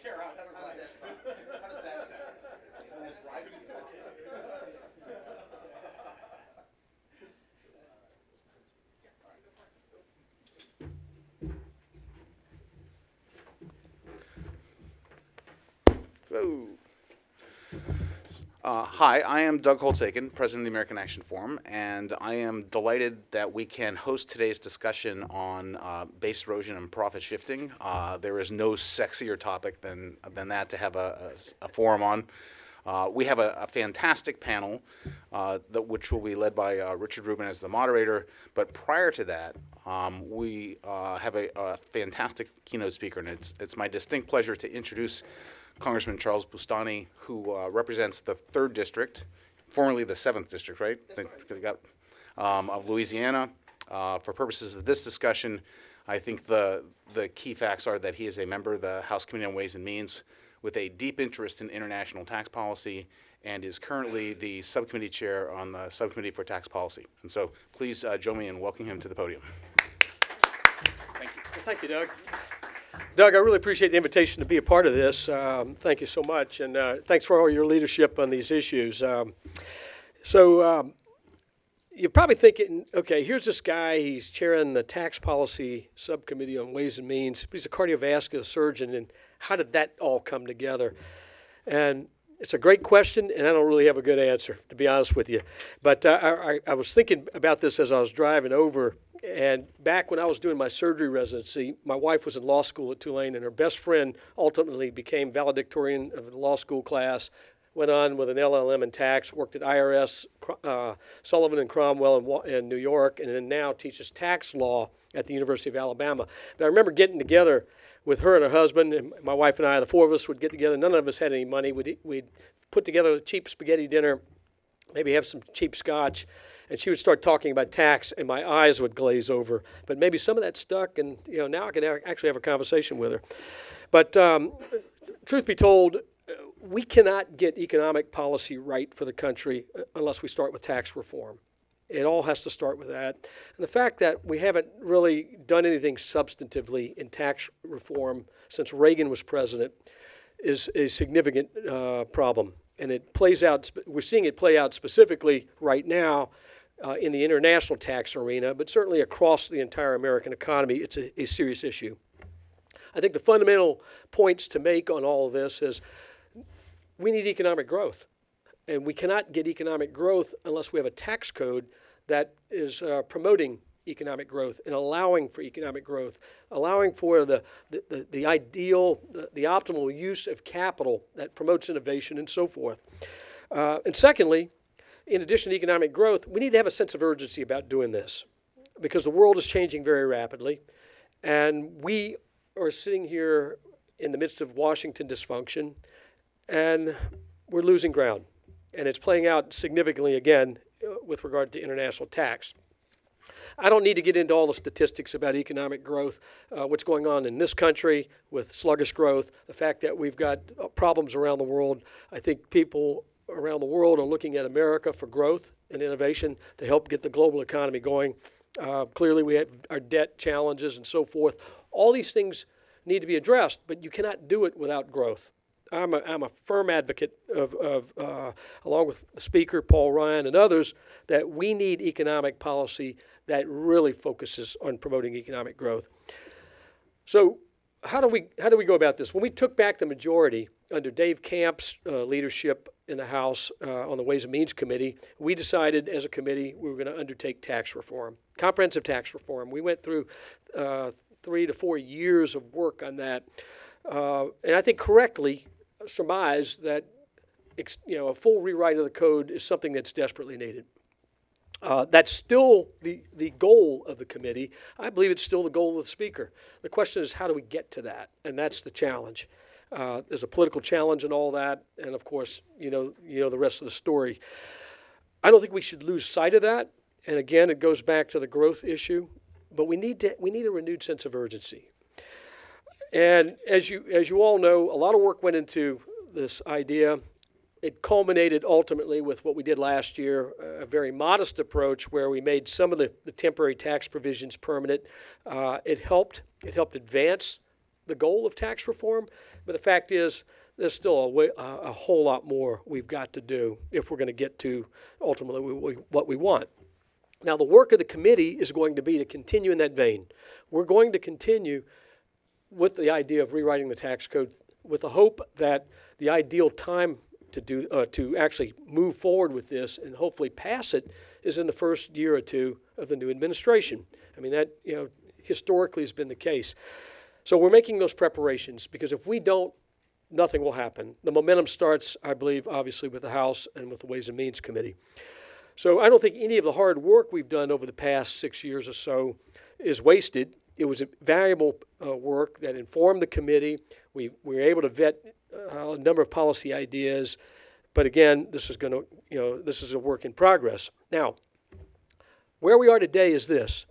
tear out everybody. How does that sound? Hello. Hi, I am Doug Holtzaken, President of the American Action Forum, and I am delighted that we can host today's discussion on base erosion and profit shifting. There is no sexier topic than that to have a forum on. We have a fantastic panel, which will be led by Richard Rubin as the moderator. But prior to that, we have a fantastic keynote speaker, and it's my distinct pleasure to introduce Congressman Charles Boustany, who represents the 3rd District, formerly the 7th District, right? Of Louisiana. For purposes of this discussion, I think the key facts are that he is a member of the House Committee on Ways and Means with a deep interest in international tax policy and is currently the subcommittee chair on the Subcommittee for Tax Policy. And so please join me in welcoming him to the podium. Thank you. Well, thank you, Doug. Doug, I really appreciate the invitation to be a part of this. Thank you so much, and thanks for all your leadership on these issues. You're probably thinking, okay, here's this guy, he's chairing the Tax Policy Subcommittee on Ways and Means. He's a cardiovascular surgeon, and how did that all come together? And it's a great question, and I don't really have a good answer, to be honest with you. But I was thinking about this as I was driving over, and back when I was doing my surgery residency, my wife was in law school at Tulane, and her best friend ultimately became valedictorian of the law school class, went on with an LLM in tax, worked at IRS, Sullivan and Cromwell in New York, and then now teaches tax law at the University of Alabama. But I remember getting together with her and her husband, and my wife and I, the 4 of us would get together. None of us had any money. We'd put together a cheap spaghetti dinner, maybe have some cheap scotch, and she would start talking about tax, and my eyes would glaze over. But maybe some of that stuck, and now I can actually have a conversation with her. But truth be told, we cannot get economic policy right for the country unless we start with tax reform. It all has to start with that. And the fact that we haven't really done anything substantively in tax reform since Reagan was president is a significant problem. And it plays out, we're seeing it play out specifically right now in the international tax arena, but certainly across the entire American economy, it's a serious issue. I think the fundamental points to make on all of this is we need economic growth. And we cannot get economic growth unless we have a tax code that is promoting economic growth and allowing for economic growth, allowing for the ideal, the optimal use of capital that promotes innovation and so forth. And secondly, in addition to economic growth, we need to have a sense of urgency about doing this because the world is changing very rapidly. And we are sitting here in the midst of Washington dysfunction, and we're losing ground. And it's playing out significantly again with regard to international tax. I don't need to get into all the statistics about economic growth, what's going on in this country with sluggish growth, the fact that we've got problems around the world. I think people around the world are looking at America for growth and innovation to help get the global economy going. Clearly, we have our debt challenges and so forth. All these things need to be addressed, but you cannot do it without growth. I'm a firm advocate along with the speaker, Paul Ryan, and others, that we need economic policy that really focuses on promoting economic growth. So how do we go about this? When we took back the majority under Dave Camp's leadership in the House on the Ways and Means Committee, we decided as a committee we were going to undertake tax reform, comprehensive tax reform. We went through 3 to 4 years of work on that, and I think correctly surmise that a full rewrite of the code is something that's desperately needed. That's still the goal of the committee. I believe it's still the goal of the speaker. The question is, how do we get to that? And that's the challenge. There's a political challenge in all that, and of course, you know the rest of the story. I don't think we should lose sight of that. And again, it goes back to the growth issue. But we need a renewed sense of urgency. And as you all know, a lot of work went into this idea. It culminated ultimately with what we did last year, a very modest approach where we made some of the temporary tax provisions permanent. It helped advance the goal of tax reform, But the fact is, there's still a whole lot more we've got to do if we're going to get to ultimately what we want. Now, the work of the committee is going to be to continue in that vein. We're going to continue with the idea of rewriting the tax code with the hope that the ideal time to actually move forward with this and hopefully pass it is in the first year or two of the new administration. I mean, that historically has been the case. So we're making those preparations because if we don't, nothing will happen. The momentum starts, I believe, obviously with the House and with the Ways and Means Committee. So I don't think any of the hard work we've done over the past 6 years or so is wasted. It was a valuable work that informed the committee. We were able to vet a number of policy ideas, but again, this is a work in progress. Now, where we are today is this.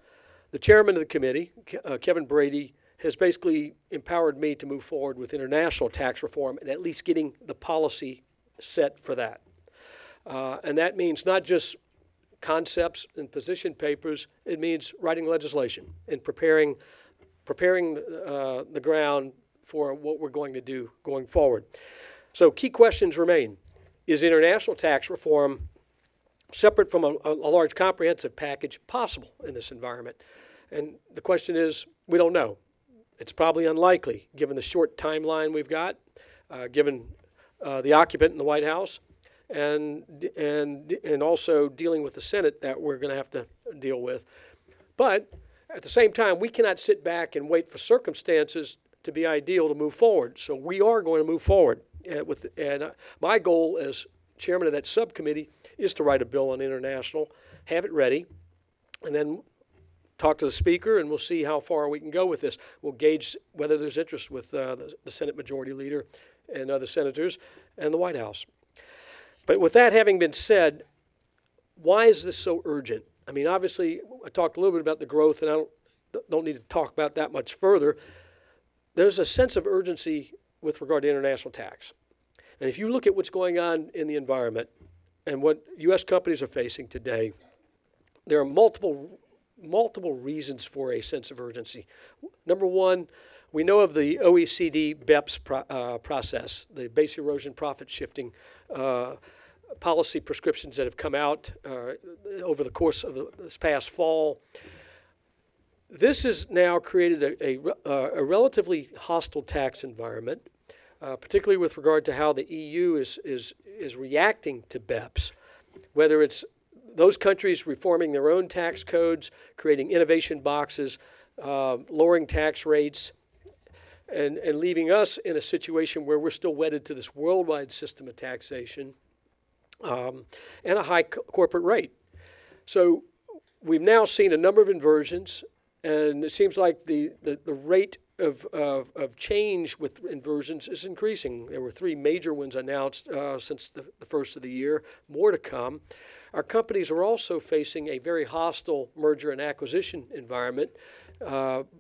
The chairman of the committee, Kevin Brady, has basically empowered me to move forward with international tax reform and at least getting the policy set for that. And that means not just concepts and position papers, it means writing legislation and preparing the ground for what we're going to do going forward. So key questions remain. Is international tax reform separate from a large comprehensive package possible in this environment? And the question is, we don't know. It's probably unlikely given the short timeline we've got, given the occupant in the White House, and also dealing with the Senate that we're going to have to deal with. But at the same time, we cannot sit back and wait for circumstances to be ideal to move forward. So we are going to move forward. My goal as chairman of that subcommittee is to write a bill on international, have it ready, and then talk to the speaker, and we'll see how far we can go with this. We'll gauge whether there's interest with the Senate Majority Leader and other senators and the White House. But with that having been said, why is this so urgent? I mean, obviously, I talked a little bit about the growth, and I don't need to talk about that much further. There's a sense of urgency with regard to international tax. And if you look at what's going on in the environment and what U.S. companies are facing today, there are multiple reasons for a sense of urgency. Number one, we know of the OECD BEPS process, the base erosion profit shifting policy prescriptions that have come out over the course of this past fall. This has now created a relatively hostile tax environment, particularly with regard to how the EU is reacting to BEPS, whether it's those countries reforming their own tax codes, creating innovation boxes, lowering tax rates, and leaving us in a situation where we're still wedded to this worldwide system of taxation and a high corporate rate. So we've now seen a number of inversions, and it seems like the rate of change with inversions is increasing. There were 3 major ones announced since the first of the year, more to come. Our companies are also facing a very hostile merger and acquisition environment,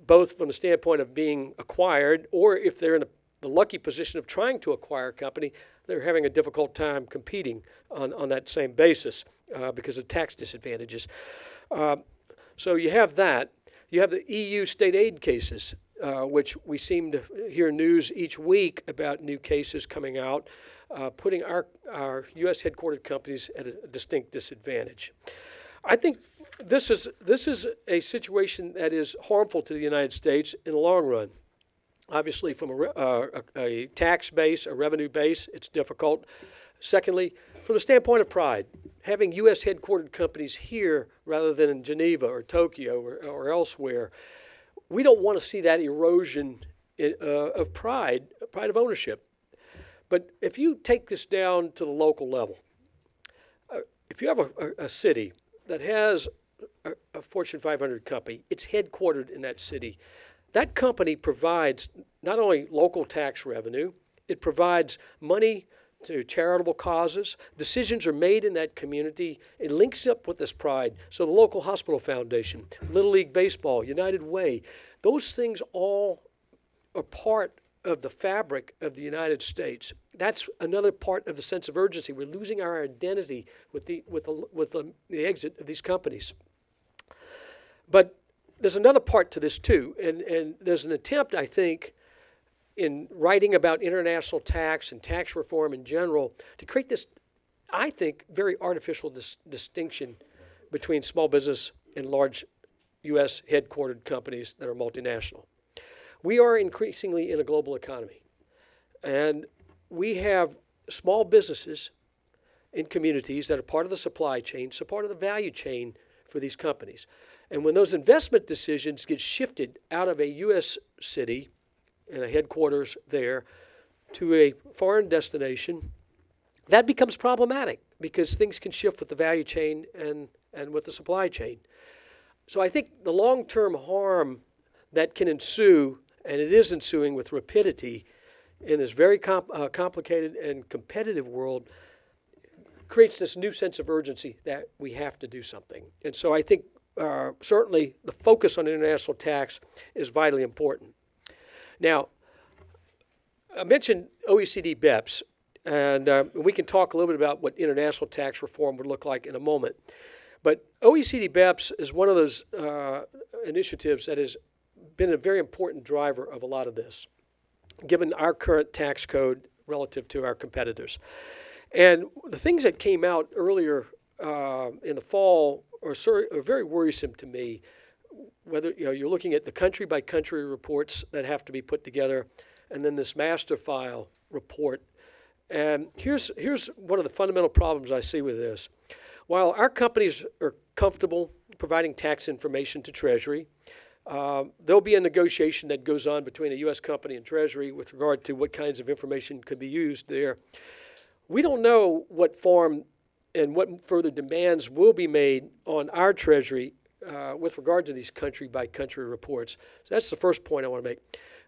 both from the standpoint of being acquired, or if they're in the lucky position of trying to acquire a company, they're having a difficult time competing on that same basis because of tax disadvantages. So you have that. You have the EU state aid cases, which we seem to hear news each week about new cases coming out, putting our U.S. headquartered companies at a distinct disadvantage. I think this is a situation that is harmful to the United States in the long run. Obviously, from a tax base, a revenue base, it's difficult. Secondly, from the standpoint of pride, having U.S. headquartered companies here rather than in Geneva or Tokyo or elsewhere, we don't want to see that erosion of pride of ownership. But if you take this down to the local level, if you have a city that has a Fortune 500 company, it's headquartered in that city. That company provides not only local tax revenue, it provides money to charitable causes. Decisions are made in that community. It links up with this pride. So the local hospital foundation, Little League Baseball, United Way, those things all are part of the fabric of the United States. That's another part of the sense of urgency. We're losing our identity with the exit of these companies. But there's another part to this too, and there's an attempt, I think, in writing about international tax and tax reform in general to create this, I think, very artificial distinction between small business and large U.S. headquartered companies that are multinational. We are increasingly in a global economy, and we have small businesses in communities that are part of the supply chain, so part of the value chain for these companies. And when those investment decisions get shifted out of a U.S. city and a headquarters there to a foreign destination, that becomes problematic because things can shift with the value chain and with the supply chain. So I think the long-term harm that can ensue, and it is ensuing with rapidity in this very complicated and competitive world, creates this new sense of urgency that we have to do something. And so I think certainly the focus on international tax is vitally important. Now, I mentioned OECD BEPS, and we can talk a little bit about what international tax reform would look like in a moment. But OECD BEPS is one of those initiatives that has been a very important driver of a lot of this, given our current tax code relative to our competitors. And the things that came out earlier in the fall are very worrisome to me. Whether you're looking at the country-by-country reports that have to be put together, and then this master file report. And here's one of the fundamental problems I see with this. While our companies are comfortable providing tax information to Treasury, there'll be a negotiation that goes on between a U.S. company and Treasury with regard to what kinds of information could be used there. We don't know what form and what further demands will be made on our Treasury with regard to these country-by-country reports. So that's the first point I want to make.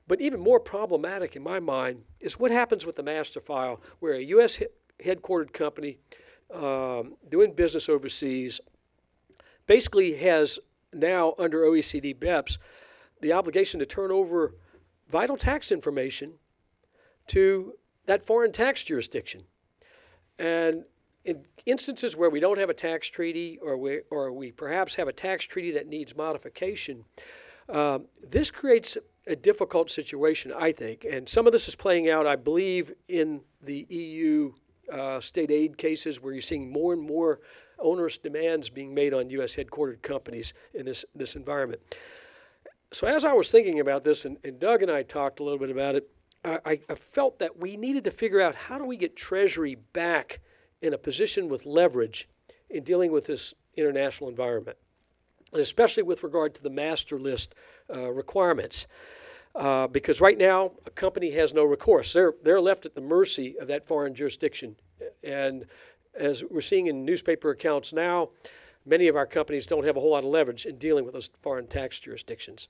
But even more problematic in my mind is what happens with the master file, where a U.S. headquartered company doing business overseas basically has now, under OECD BEPS, the obligation to turn over vital tax information to that foreign tax jurisdiction. And in instances where we don't have a tax treaty, or we perhaps have a tax treaty that needs modification, this creates a difficult situation, I think. And some of this is playing out, I believe, in the EU state aid cases, where you're seeing more and more onerous demands being made on U.S. headquartered companies in this environment. So as I was thinking about this, and Doug and I talked a little bit about it, I felt that we needed to figure out how do we get Treasury back in a position with leverage in dealing with this international environment, and especially with regard to the master list requirements. Because right now, a company has no recourse. They're left at the mercy of that foreign jurisdiction. And as we're seeing in newspaper accounts now, many of our companies don't have a whole lot of leverage in dealing with those foreign tax jurisdictions.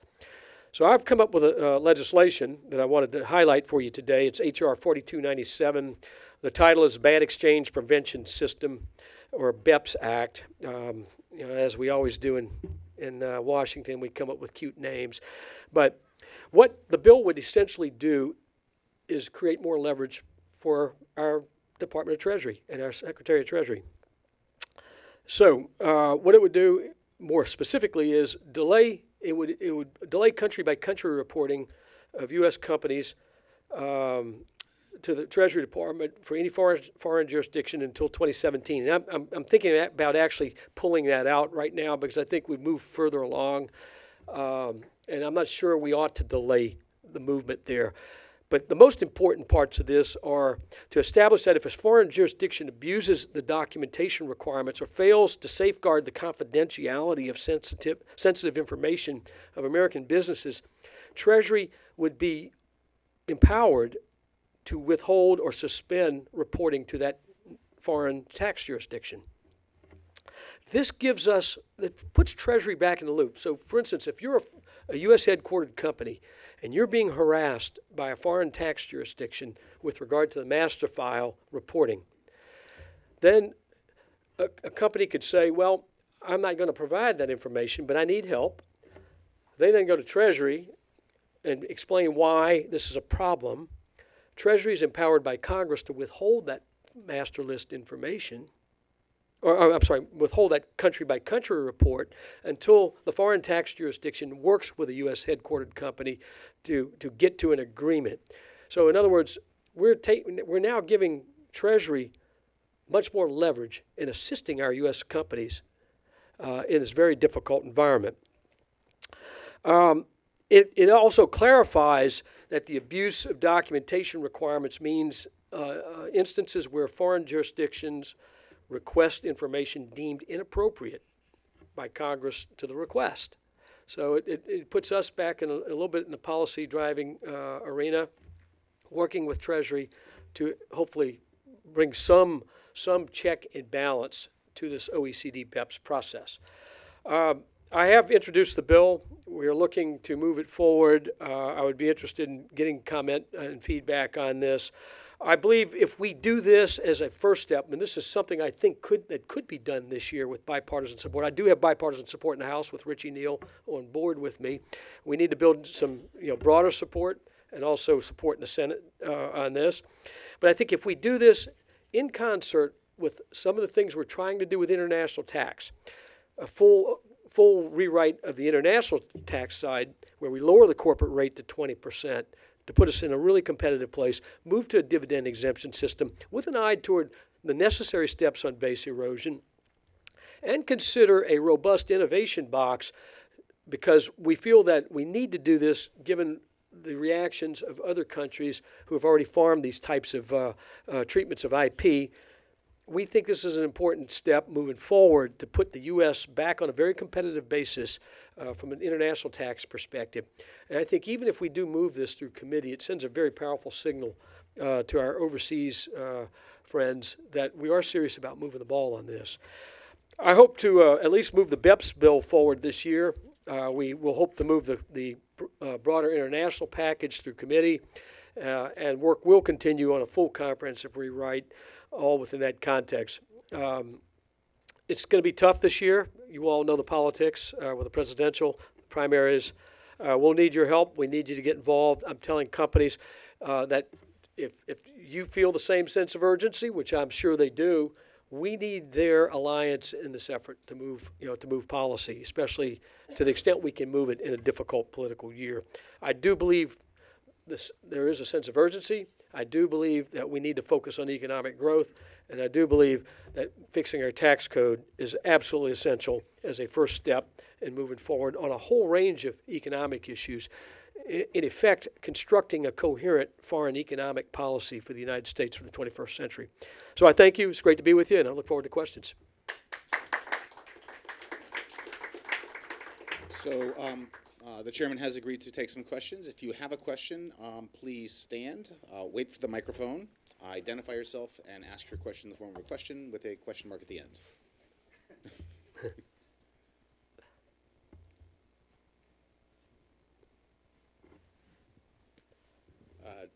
So I've come up with a legislation that I wanted to highlight for you today. It's H.R. 4297. The title is Bad Exchange Prevention System, or BEPS Act. As we always do in Washington, we come up with cute names. But what the bill would essentially do is create more leverage for our Department of Treasury and our Secretary of Treasury. So what it would do more specifically is it would delay country-by-country reporting of U.S. companies to the Treasury Department for any foreign jurisdiction until 2017. And I'm thinking about actually pulling that out right now because I think we've moved further along, and I'm not sure we ought to delay the movement there. But the most important parts of this are to establish that if a foreign jurisdiction abuses the documentation requirements or fails to safeguard the confidentiality of sensitive information of American businesses, Treasury would be empowered to withhold or suspend reporting to that foreign tax jurisdiction. This puts Treasury back in the loop. So, for instance, if you're a U.S. headquartered company and you're being harassed by a foreign tax jurisdiction with regard to the master file reporting, then a company could say, well, I'm not going to provide that information, but I need help. They then go to Treasury and explain why this is a problem. Treasury is empowered by Congress to withhold that master list information, I'm sorry, withhold that country-by-country report until the foreign tax jurisdiction works with a U.S. headquartered company to get to an agreement. So in other words, we're now giving Treasury much more leverage in assisting our U.S. companies in this very difficult environment. It also clarifies that the abuse of documentation requirements means instances where foreign jurisdictions request information deemed inappropriate by Congress to the request. So it puts us back in a little bit in the policy driving arena, working with Treasury to hopefully bring some check and balance to this OECD BEPS process. I have introduced the bill. We are looking to move it forward. I would be interested in getting comment and feedback on this. I believe if we do this as a first step, and this is something I think that could be done this year with bipartisan support. I do have bipartisan support in the House with Richie Neal on board with me. We need to build some broader support and also support in the Senate on this. But I think if we do this in concert with some of the things we're trying to do with international tax, a full rewrite of the international tax side where we lower the corporate rate to 20%, to put us in a really competitive place, move to a dividend exemption system with an eye toward the necessary steps on base erosion, and consider a robust innovation box because we feel that we need to do this given the reactions of other countries who have already farmed these types of treatments of IP. We think this is an important step moving forward to put the U.S. back on a very competitive basis from an international tax perspective. And I think even if we do move this through committee, it sends a very powerful signal to our overseas friends that we are serious about moving the ball on this. I hope to at least move the BEPS bill forward this year. We will hope to move the broader international package through committee, and work will continue on a full comprehensive rewrite, all within that context. It's going to be tough this year. You all know the politics with the presidential primaries. We'll need your help. We need you to get involved. I'm telling companies that if you feel the same sense of urgency, which I'm sure they do, we need their alliance in this effort to move policy, especially to the extent we can move it in a difficult political year. I do believe there is a sense of urgency. I do believe that we need to focus on economic growth, and I do believe that fixing our tax code is absolutely essential as a first step in moving forward on a whole range of economic issues. In effect, constructing a coherent foreign economic policy for the United States for the 21st century. So I thank you. It's great to be with you, and I look forward to questions. So the chairman has agreed to take some questions. If you have a question, please stand, wait for the microphone, identify yourself, and ask your question in the form of a question with a question mark at the end.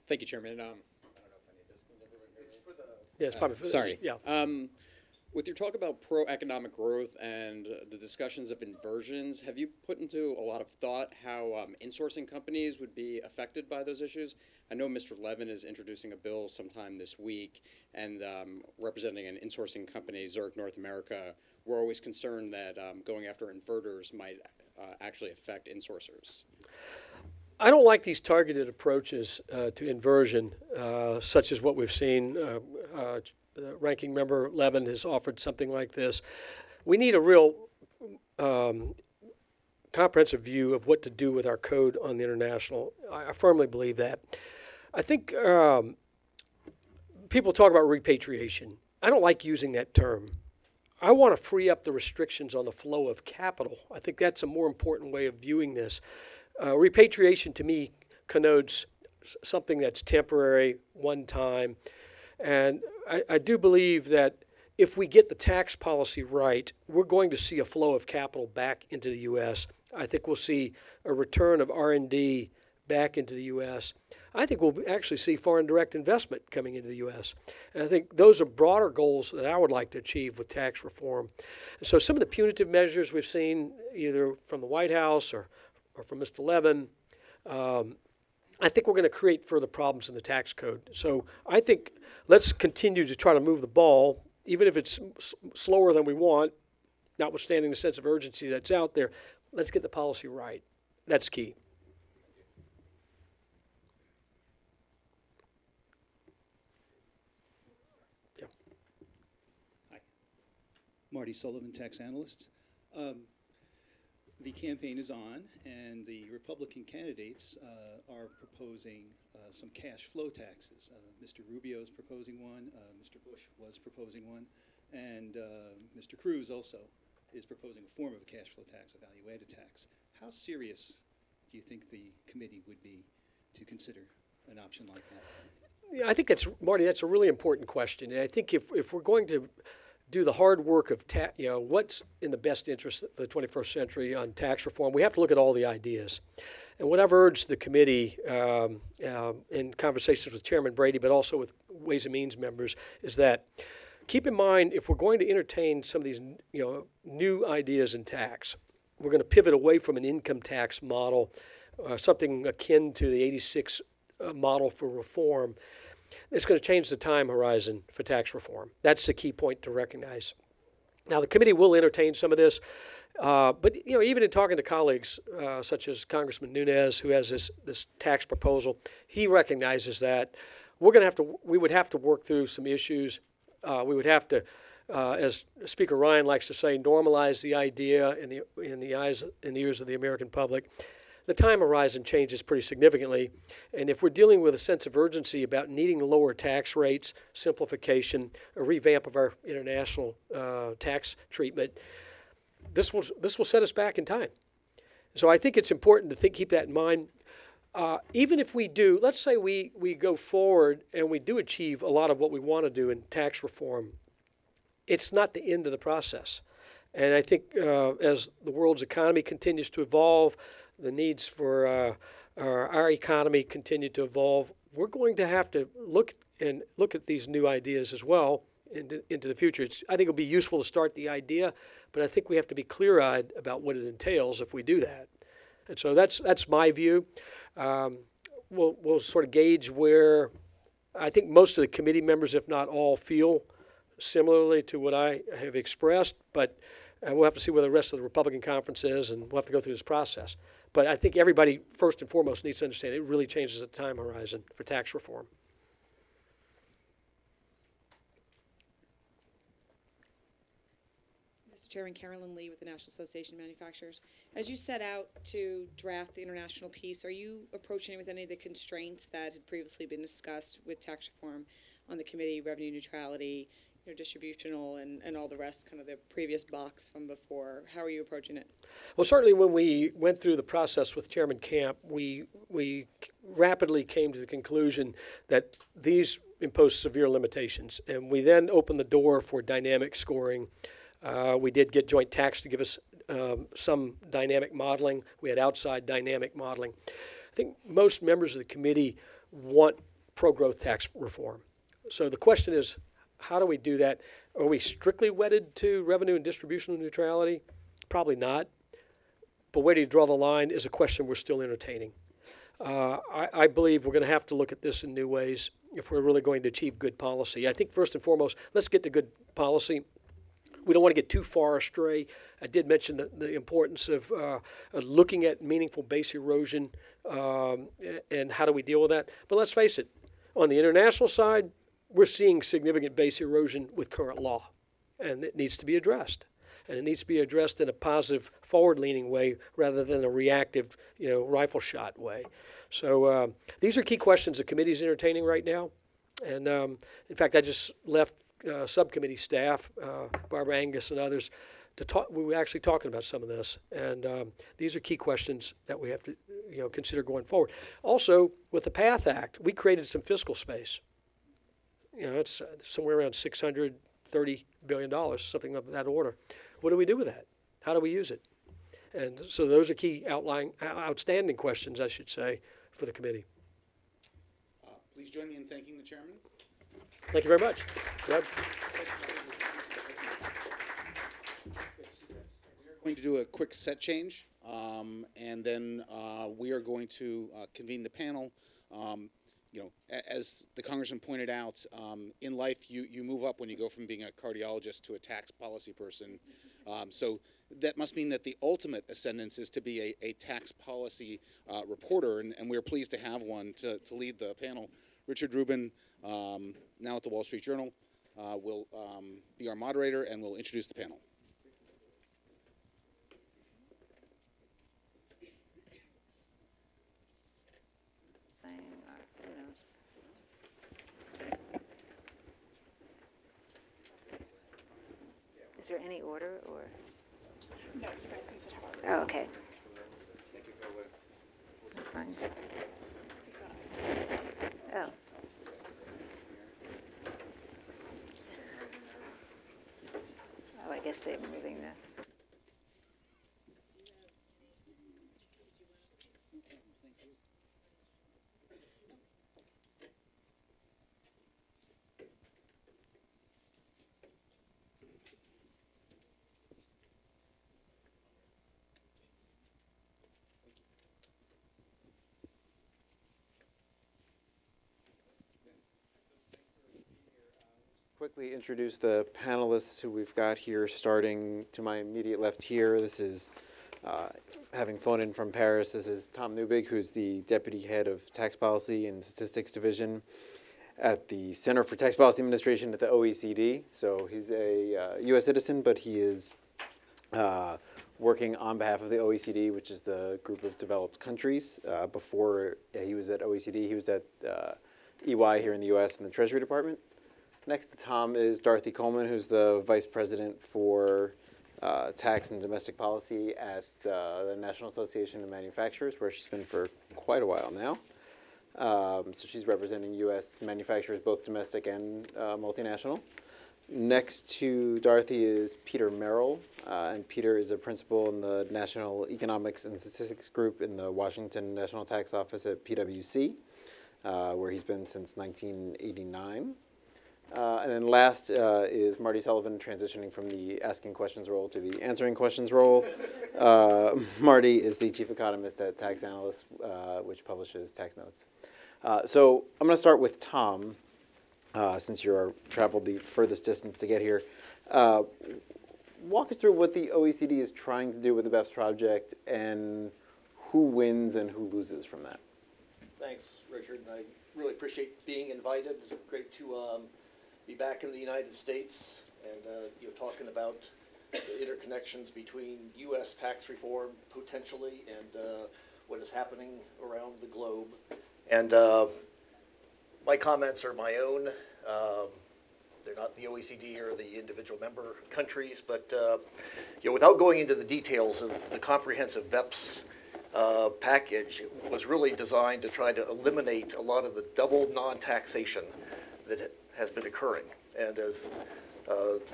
Thank you, Chairman. I don't know if I need this. It's for the. Yeah, it's probably Sorry. Yeah. With your talk about pro-economic growth and the discussions of inversions, have you put into a lot of thought how insourcing companies would be affected by those issues? I know Mr. Levin is introducing a bill sometime this week, and representing an insourcing company, Zurich North America, we're always concerned that going after inverters might actually affect insourcers. I don't like these targeted approaches to inversion, such as what we've seen. Ranking Member Levin has offered something like this. We need a real comprehensive view of what to do with our code on the international. I firmly believe that. I think people talk about repatriation. I don't like using that term. I want to free up the restrictions on the flow of capital. I think that's a more important way of viewing this. Repatriation to me connotes something that's temporary, one time. And I do believe that if we get the tax policy right, we're going to see a flow of capital back into the U.S. I think we'll see a return of R&D back into the U.S. I think we'll actually see foreign direct investment coming into the U.S. And I think those are broader goals that I would like to achieve with tax reform. And so some of the punitive measures we've seen, either from the White House or from Mr. Levin, I think we're going to create further problems in the tax code. So I think let's continue to try to move the ball even if it's slower than we want, notwithstanding the sense of urgency that's out there, let's get the policy right. That's key. Yeah. Hi. Marty Sullivan, tax analyst. The campaign is on, and the Republican candidates are proposing some cash flow taxes. Mr. Rubio is proposing one, Mr. Bush was proposing one, and Mr. Cruz also is proposing a form of a cash flow tax, a value-added tax. How serious do you think the committee would be to consider an option like that? Yeah, I think Marty, that's a really important question. And I think if we're going to do the hard work of what's in the best interest of the 21st century on tax reform, we have to look at all the ideas. And what I've urged the committee in conversations with Chairman Brady, but also with Ways and Means members, is that keep in mind, if we're going to entertain some of these new ideas in tax, we're going to pivot away from an income tax model, something akin to the 86 model for reform. It's going to change the time horizon for tax reform. That's the key point to recognize. Now, the committee will entertain some of this, but even in talking to colleagues such as Congressman Nunes, who has this tax proposal, he recognizes that we would have to work through some issues. We would have to, as Speaker Ryan likes to say, normalize the idea in the eyes and ears of the American public. The time horizon changes pretty significantly, and if we're dealing with a sense of urgency about needing to lower tax rates, simplification, a revamp of our international tax treatment, this will set us back in time. So I think it's important to keep that in mind. Even if we do, let's say we go forward and we do achieve a lot of what we want to do in tax reform, it's not the end of the process. And I think as the world's economy continues to evolve, the needs for our economy continue to evolve, we're going to have to look at these new ideas as well into the future. I think it'll be useful to start the idea, but I think we have to be clear-eyed about what it entails if we do that. And so that's my view. We'll sort of gauge where I think most of the committee members, if not all, feel similarly to what I have expressed, but we'll have to see where the rest of the Republican conference is, and we'll have to go through this process. But I think everybody, first and foremost, needs to understand it really changes the time horizon for tax reform. Mr. Chairman, Carolyn Lee with the National Association of Manufacturers. As you set out to draft the international piece, are you approaching it with any of the constraints that had previously been discussed with tax reform on the committee, revenue neutrality, distributional and all the rest, kind of the previous box from before? How are you approaching it? Well, certainly when we went through the process with Chairman Camp, we rapidly came to the conclusion that these impose severe limitations, and we then opened the door for dynamic scoring. We did get joint tax to give us some dynamic modeling. We had outside dynamic modeling. I think most members of the committee want pro-growth tax reform. So the question is, how do we do that? Are we strictly wedded to revenue and distributional neutrality? Probably not. But where do you draw the line is a question we're still entertaining. I believe we're going to have to look at this in new ways if we're really going to achieve good policy. I think first and foremost, let's get to good policy. We don't want to get too far astray. I did mention the importance of looking at meaningful base erosion and how do we deal with that. But let's face it, on the international side, we're seeing significant base erosion with current law, and it needs to be addressed. And it needs to be addressed in a positive, forward-leaning way rather than a reactive, rifle shot way. So these are key questions the committee is entertaining right now. And in fact, I just left subcommittee staff, Barbara Angus and others, to talk. We were actually talking about some of this, and these are key questions that we have to, consider going forward. Also, with the PATH Act, we created some fiscal space. It's somewhere around $630 billion, something of that order. What do we do with that? How do we use it? And so those are key outstanding questions, I should say, for the committee. Please join me in thanking the chairman. Thank you very much. Glad. We're going to do a quick set change, and then we are going to convene the panel. as the congressman pointed out, in life you move up when you go from being a cardiologist to a tax policy person. So that must mean that the ultimate ascendance is to be a tax policy reporter, and we're pleased to have one to lead the panel. Richard Rubin, now at the Wall Street Journal, will be our moderator and will introduce the panel. Is there any order, or? No, you guys can sit however. Oh, okay. Fine. Oh. Oh, I guess they're moving the. Quickly introduce the panelists who we've got here, starting to my immediate left here. This is, having flown in from Paris, this is Tom Newbig, who's the Deputy Head of Tax Policy and Statistics Division at the Center for Tax Policy Administration at the OECD. So he's a U.S. citizen, but he is working on behalf of the OECD, which is the group of developed countries. Before he was at OECD, he was at EY here in the U.S. in the Treasury Department. Next to Tom is Dorothy Coleman, who's the Vice President for Tax and Domestic Policy at the National Association of Manufacturers, where she's been for quite a while now. So she's representing U.S. manufacturers, both domestic and multinational. Next to Dorothy is Peter Merrill, and Peter is a principal in the National Economics and Statistics Group in the Washington National Tax Office at PwC, where he's been since 1989. And then last is Marty Sullivan, transitioning from the asking questions role to the answering questions role. Marty is the chief economist at Tax Analyst, which publishes tax notes. So I'm going to start with Tom, since you traveled the furthest distance to get here. Walk us through what the OECD is trying to do with the BEPS project and who wins and who loses from that. Thanks, Richard. I really appreciate being invited. It's great to be back in the United States and talking about the interconnections between U.S. tax reform potentially and what is happening around the globe. And my comments are my own. They're not the OECD or the individual member countries, but without going into the details of the comprehensive BEPS package, it was really designed to try to eliminate a lot of the double non-taxation that has been occurring. And as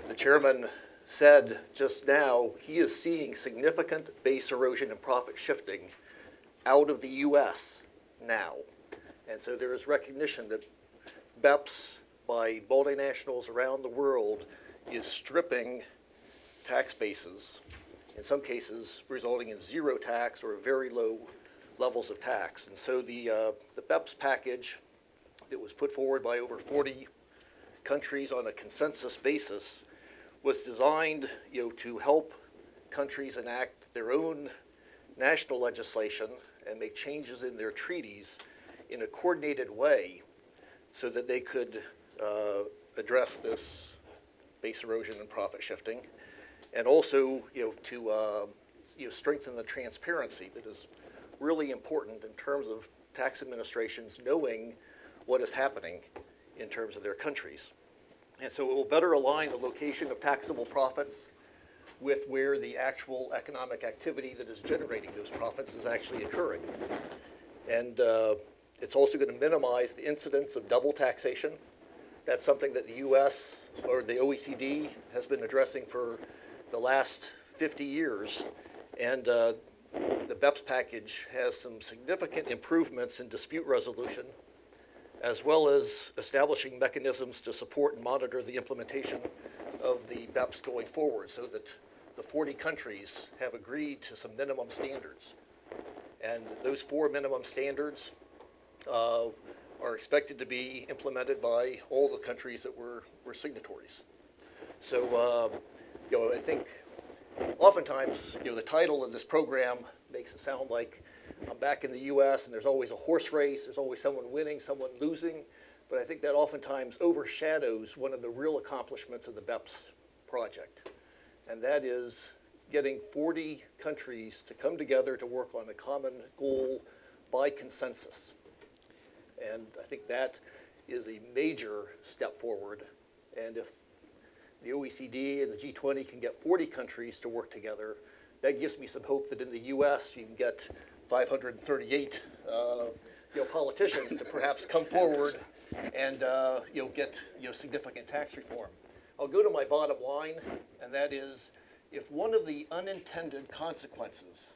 the chairman said just now, he is seeing significant base erosion and profit shifting out of the U.S. now. And so there is recognition that BEPS by multinationals around the world is stripping tax bases, in some cases resulting in zero tax or very low levels of tax. And so the BEPS package that was put forward by over 40 countries on a consensus basis was designed to help countries enact their own national legislation and make changes in their treaties in a coordinated way so that they could address this base erosion and profit shifting, and also to strengthen the transparency that is really important in terms of tax administrations knowing what is happening in terms of their countries. And so it will better align the location of taxable profits with where the actual economic activity that is generating those profits is actually occurring. And it's also going to minimize the incidence of double taxation. That's something that the U.S. or the OECD has been addressing for the last 50 years. And the BEPS package has some significant improvements in dispute resolution, as well as establishing mechanisms to support and monitor the implementation of the BEPS going forward, so that the 40 countries have agreed to some minimum standards. And those 4 minimum standards are are expected to be implemented by all the countries that were signatories. So, I think oftentimes, the title of this program makes it sound like I'm back in the U.S. and there's always a horse race, there's always someone winning, someone losing, but I think that oftentimes overshadows one of the real accomplishments of the BEPS project, and that is getting 40 countries to come together to work on a common goal by consensus. And I think that is a major step forward, and if the OECD and the G20 can get 40 countries to work together, that gives me some hope that in the U.S. you can get 538 politicians to perhaps come forward and get significant tax reform. I'll go to my bottom line, and that is, if one of the unintended consequences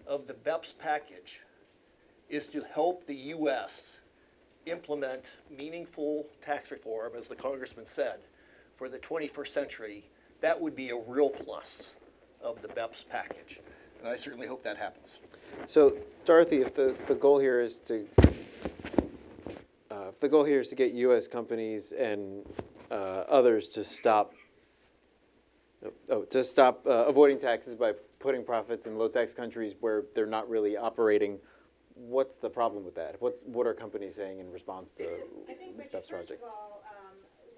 of the BEPS package is to help the U.S. implement meaningful tax reform, as the Congressman said, for the 21st century, that would be a real plus of the BEPS package. And I certainly hope that happens. So, Dorothy, if the goal here is to get U.S. companies and others to stop avoiding taxes by putting profits in low-tax countries where they're not really operating, what's the problem with that? What are companies saying in response to this BEPS project? First of all,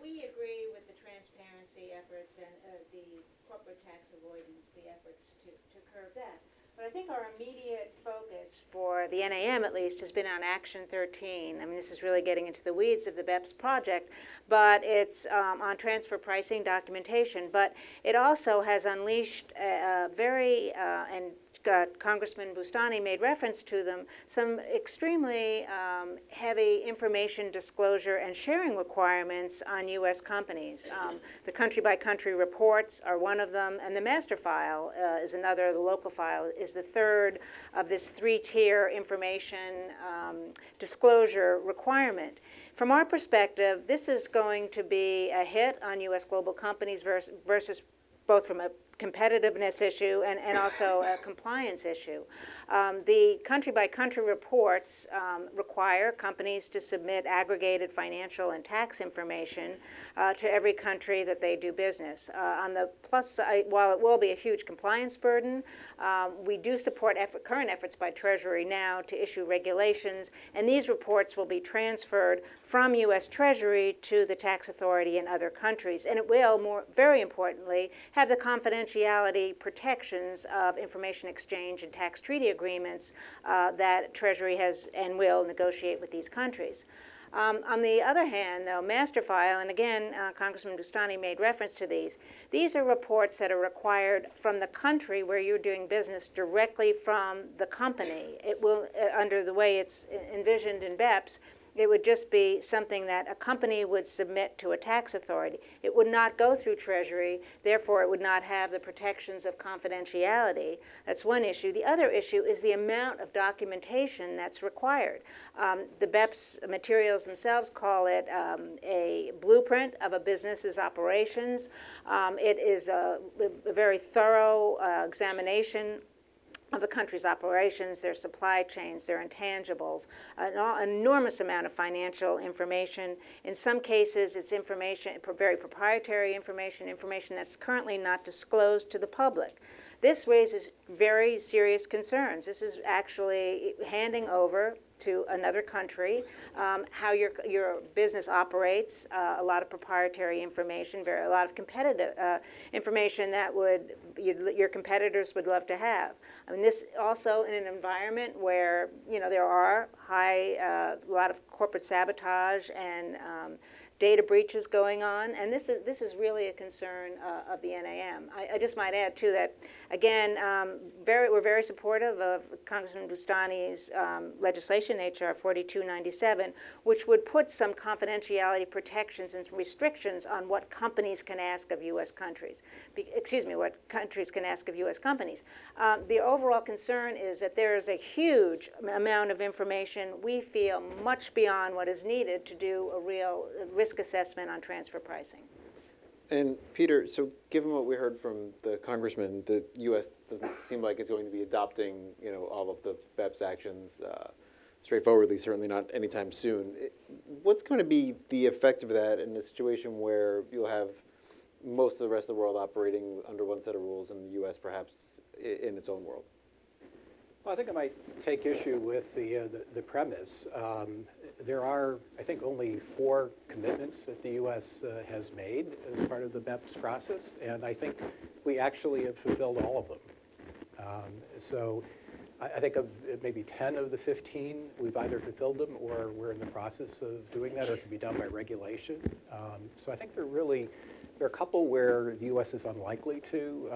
we agree with the transparency efforts and the corporate tax avoidance, the efforts to curb that. But I think our immediate focus for the NAM, at least, has been on Action 13. I mean, this is really getting into the weeds of the BEPS project, but it's on transfer pricing documentation. But it also has unleashed and Congressman Bustani made reference to them, some extremely heavy information disclosure and sharing requirements on U.S. companies. The country-by-country reports are one of them, and the master file is another. The local file is the third of this three-tier information disclosure requirement. From our perspective, this is going to be a hit on U.S. global companies versus both from a competitiveness issue and also a compliance issue. The country-by-country reports require companies to submit aggregated financial and tax information to every country that they do business. On the plus side, while it will be a huge compliance burden, we do support current efforts by Treasury now to issue regulations, and these reports will be transferred from U.S. Treasury to the tax authority in other countries. And it will, very importantly, have the confidentiality protections of information exchange and tax treaty agreements that Treasury has and will negotiate with these countries. On the other hand, though, master file, and again, Congressman Bustani made reference to these are reports that are required from the country where you're doing business directly from the company. It will, under the way it's envisioned in BEPS, it would just be something that a company would submit to a tax authority. It would not go through Treasury, therefore it would not have the protections of confidentiality. That's one issue. The other issue is the amount of documentation that's required. The BEPS materials themselves call it a blueprint of a business's operations. It is a very thorough examination of the country's operations, their supply chains, their intangibles, an enormous amount of financial information. In some cases, it's information, very proprietary information that's currently not disclosed to the public. This raises very serious concerns. This is actually handing over to another country how your business operates, a lot of proprietary information, a lot of competitive information that your competitors would love to have. I mean, this also in an environment where there are a lot of corporate sabotage and data breaches going on, and this is really a concern of the NAM. I just might add too that again, we're very supportive of Congressman Bustani's legislation, HR 4297, which would put some confidentiality protections and restrictions on what companies can ask of U.S. countries. What countries can ask of U.S. companies. The overall concern is that there is a huge amount of information, we feel, much beyond what is needed to do a real risk assessment on transfer pricing. And Peter, so given what we heard from the congressman, the U.S. doesn't seem like it's going to be adopting, all of the BEPS actions straightforwardly, certainly not anytime soon. What's going to be the effect of that in a situation where you'll have most of the rest of the world operating under one set of rules and the U.S. perhaps in its own world? Well, I think I might take issue with the premise. There are, I think, only 4 commitments that the U.S. Has made as part of the BEPS process, and I think we actually have fulfilled all of them. So I think of maybe 10 of the 15, we've either fulfilled them or we're in the process of doing that, or it can be done by regulation. So I think there are a couple where the U.S. is unlikely to.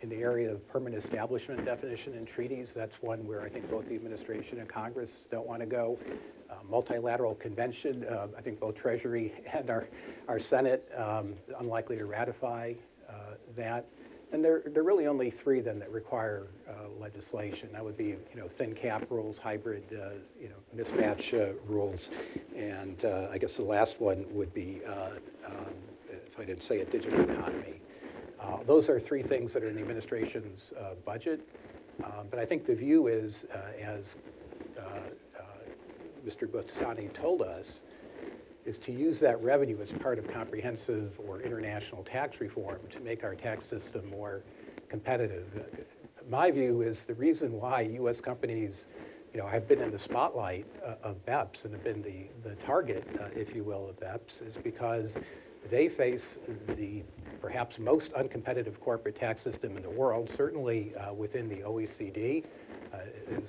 In the area of permanent establishment definition in treaties, that's one where I think both the administration and Congress don't want to go. Multilateral convention, I think both Treasury and our Senate unlikely to ratify that. And there are really only 3 then that require legislation. That would be, thin cap rules, hybrid, mismatch rules, and I guess the last one would be, if I didn't say it, digital economy. Those are 3 things that are in the administration's budget. But I think the view is, as Mr. Bustani told us, is to use that revenue as part of comprehensive or international tax reform to make our tax system more competitive. My view is the reason why U.S. companies have been in the spotlight of BEPS and have been the target, if you will, of BEPS is because they face the perhaps most uncompetitive corporate tax system in the world, certainly within the OECD. As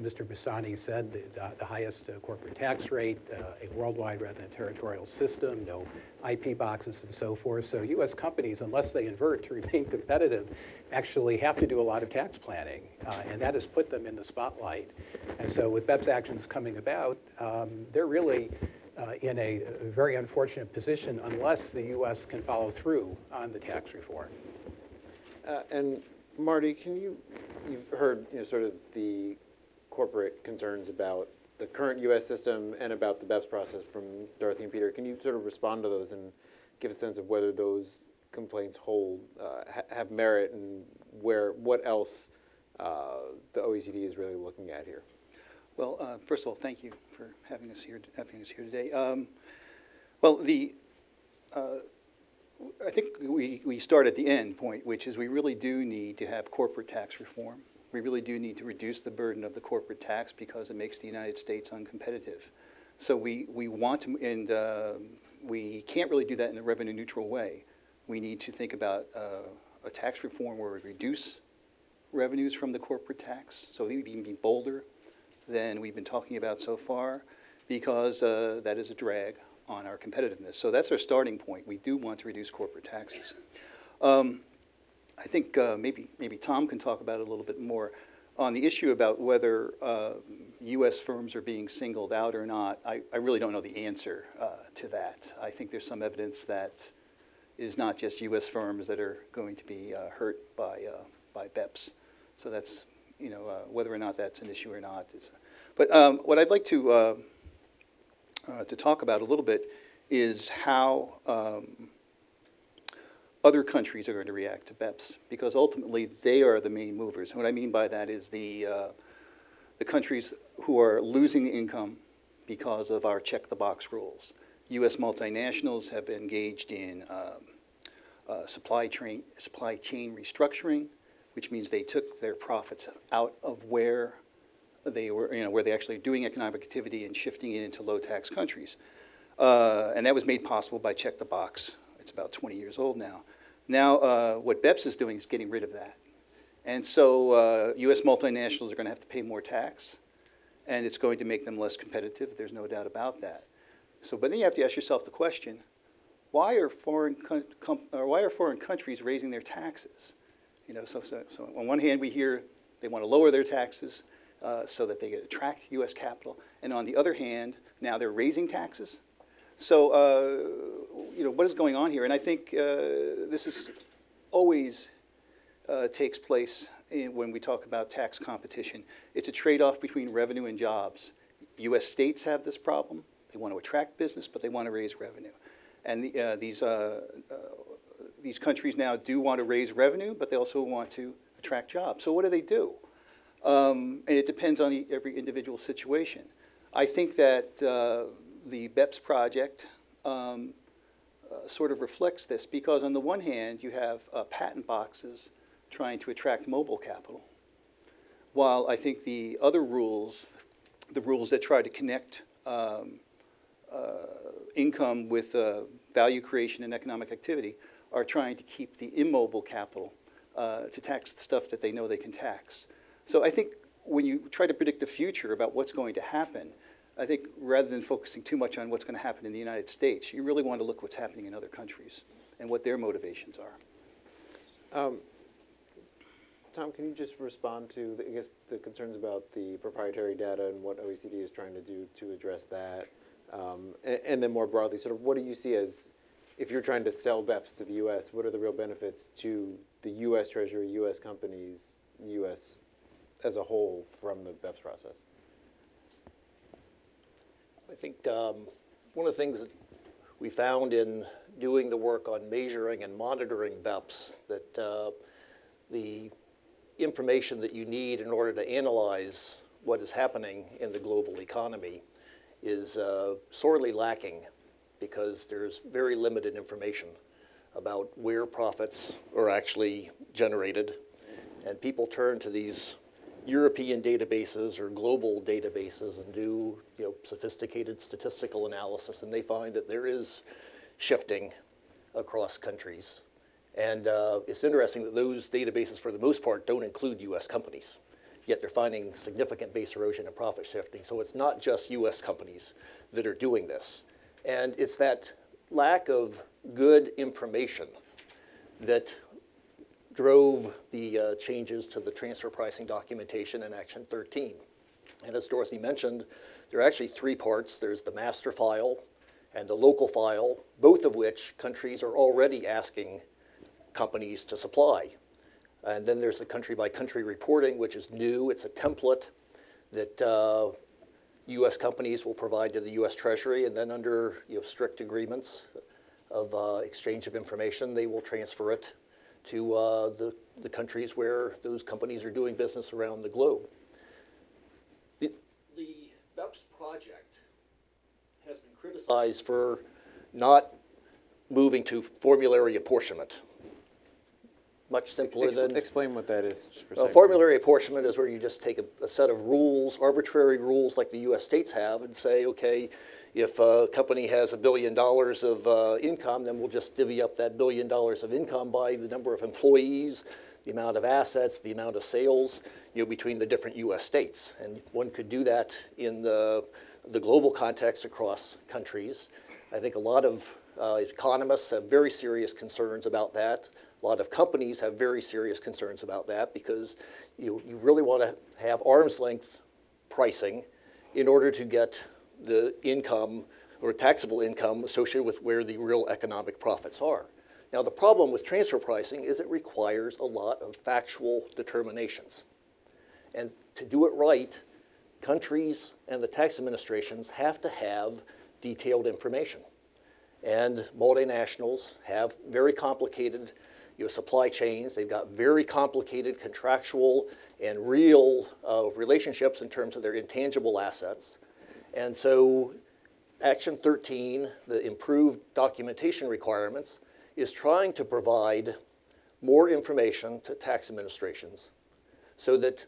Mr. Bustani said, the highest corporate tax rate, a worldwide rather than territorial system, no IP boxes and so forth. So U.S. companies, unless they invert to remain competitive, actually have to do a lot of tax planning, and that has put them in the spotlight. And so with BEPS actions coming about, they're really in a very unfortunate position unless the U.S. can follow through on the tax reform. And Marty, you've heard sort of the corporate concerns about the current U.S. system and about the BEPS process from Dorothy and Peter. Can you sort of respond to those and give a sense of whether those complaints have merit and what else the OECD is really looking at here? Well, first of all, thank you for having us here today. I think we start at the end point, which is we really do need to have corporate tax reform. We really do need to reduce the burden of the corporate tax because it makes the United States uncompetitive. So we want to, and we can't really do that in a revenue neutral way. We need to think about a tax reform where we reduce revenues from the corporate tax, so we can be bolder than we've been talking about so far, because that is a drag on our competitiveness. So that's our starting point. We do want to reduce corporate taxes. I think maybe Tom can talk about it a little bit more. On the issue about whether U.S. firms are being singled out or not, I really don't know the answer to that. I think there's some evidence that it is not just U.S. firms that are going to be hurt by BEPS. So that's, whether or not that's an issue or not. But what I'd like to talk about a little bit is how other countries are going to react to BEPS, because ultimately they are the main movers. And what I mean by that is the countries who are losing income because of our check-the-box rules. U.S. multinationals have engaged in supply chain restructuring, which means they took their profits out of where they were, where they actually doing economic activity and shifting it into low-tax countries. And that was made possible by Check the Box. It's about 20 years old now. Now, what BEPS is doing is getting rid of that. And so U.S. multinationals are going to have to pay more tax, and it's going to make them less competitive. There's no doubt about that. So, but then you have to ask yourself the question, why are foreign countries raising their taxes? So on one hand, we hear they want to lower their taxes so that they can attract U.S. capital. And on the other hand, now they're raising taxes. So, what is going on here? And I think this is always takes place when we talk about tax competition. It's a trade-off between revenue and jobs. U.S. states have this problem. They want to attract business, but they want to raise revenue. And these countries now do want to raise revenue, but they also want to attract jobs. So what do? And it depends on every individual situation. I think that the BEPS project sort of reflects this, because on the one hand, you have patent boxes trying to attract mobile capital, while I think the other rules, the rules that try to connect income with value creation and economic activity, are trying to keep the immobile capital to tax the stuff that they know they can tax. So I think when you try to predict the future about what's going to happen, I think rather than focusing too much on what's going to happen in the United States, you really want to look what's happening in other countries and what their motivations are. Tom, can you just respond to, I guess, the concerns about the proprietary data and what OECD is trying to do to address that? And then more broadly, sort of what do you see as, if you're trying to sell BEPS to the U.S., what are the real benefits to the U.S. Treasury, U.S. companies, U.S. as a whole from the BEPS process? I think one of the things that we found in doing the work on measuring and monitoring BEPS, that the information that you need in order to analyze what is happening in the global economy is sorely lacking, because there's very limited information about where profits are actually generated. And people turn to these European databases or global databases and do sophisticated statistical analysis, and they find that there is shifting across countries. And it's interesting that those databases, for the most part, don't include U.S. companies, yet they're finding significant base erosion and profit shifting. So it's not just U.S. companies that are doing this. And it's that lack of good information that drove the changes to the transfer pricing documentation in Action 13. And as Dorothy mentioned, there are actually three parts. There's the master file and the local file, both of which countries are already asking companies to supply. And then there's the country-by-country reporting, which is new. It's a template that U.S. companies will provide to the U.S. Treasury, and then under strict agreements of exchange of information, they will transfer it to the countries where those companies are doing business around the globe. The BEPS project has been criticized for not moving to formulary apportionment. Much simpler than... Explain what that is for a second. Formulary apportionment is where you just take a set of rules, arbitrary rules like the U.S. states have, and say, okay, if a company has $1 billion of income, then we'll just divvy up that $1 billion of income by the number of employees, the amount of assets, the amount of sales, between the different U.S. states. And one could do that in the global context across countries. I think a lot of economists have very serious concerns about that. A lot of companies have very serious concerns about that, because you really want to have arm's length pricing in order to get the income or taxable income associated with where the real economic profits are. Now, the problem with transfer pricing is it requires a lot of factual determinations. And to do it right, countries and the tax administrations have to have detailed information. And multinationals have very complicated supply chains. They've got very complicated contractual and real relationships in terms of their intangible assets. And so Action 13, the improved documentation requirements, is trying to provide more information to tax administrations so that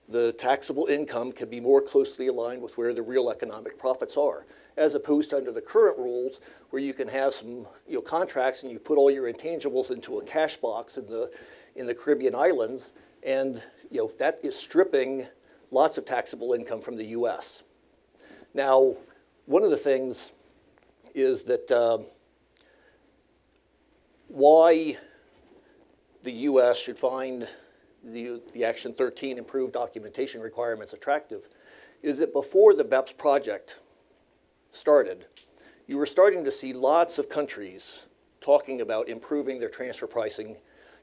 the taxable income can be more closely aligned with where the real economic profits are, as opposed to under the current rules where you can have some contracts and you put all your intangibles into a cash box in the Caribbean islands, and that is stripping lots of taxable income from the U.S. Now, one of the things is that why the U.S. should find the Action 13 improved documentation requirements attractive is that before the BEPS project started, you were starting to see lots of countries talking about improving their transfer pricing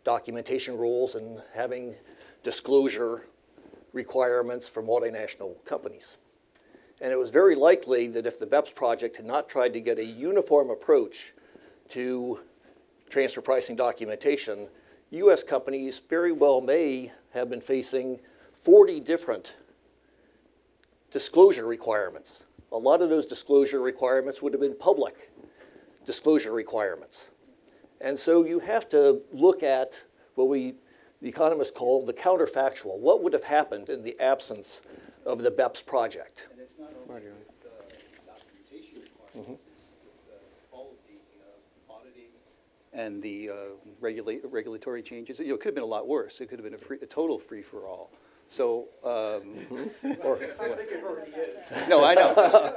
documentation rules and having disclosure requirements for multinational companies. And it was very likely that if the BEPS project had not tried to get a uniform approach to transfer pricing documentation, U.S. companies very well may have been facing 40 different disclosure requirements. A lot of those disclosure requirements would have been public disclosure requirements. And so you have to look at what the economists call the counterfactual. What would have happened in the absence of the BEPS project? And it's not only with documentation requirements, it's with all of the auditing and the regulatory changes. It could have been a lot worse. It could have been a total free-for-all. So, I think it already is. No, I know.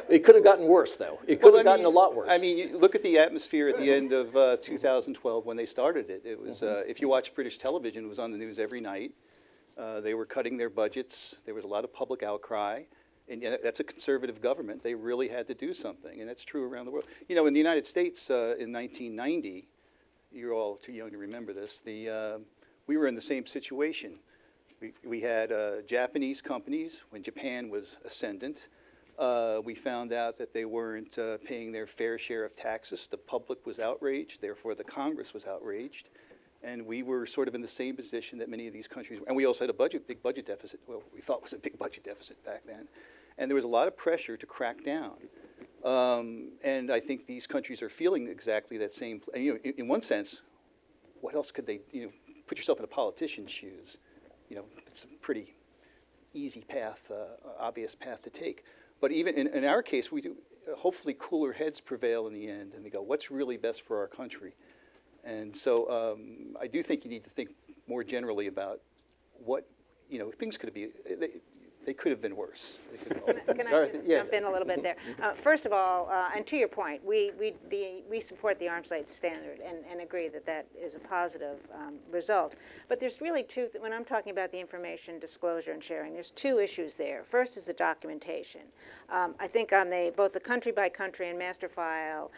It could have gotten worse, though. It could have gotten a lot worse. I mean, you look at the atmosphere at the end of 2012 when they started it. It was, if you watch British television, it was on the news every night. They were cutting their budgets. There was a lot of public outcry. And that's a conservative government. They really had to do something, and that's true around the world. You know, in the United States in 1990, you're all too young to remember this, we were in the same situation. We had Japanese companies when Japan was ascendant. We found out that they weren't paying their fair share of taxes. The public was outraged, therefore the Congress was outraged. And we were sort of in the same position that many of these countries were. And we also had a big budget deficit. Well, we thought was a big budget deficit back then. And there was a lot of pressure to crack down. And I think these countries are feeling exactly that same, in one sense, what else could they, put yourself in a politician's shoes. It's a pretty easy path, obvious path to take. But even in our case, we do, hopefully cooler heads prevail in the end, and they go, what's really best for our country? And so I do think you need to think more generally about what, things could be, they could have been worse. Can I just jump in a little bit there? First of all, and to your point, we support the arms length standard and agree that that is a positive result. But there's really two, when I'm talking about the information disclosure and sharing, there's two issues there. First is the documentation. I think on both the country by country and master file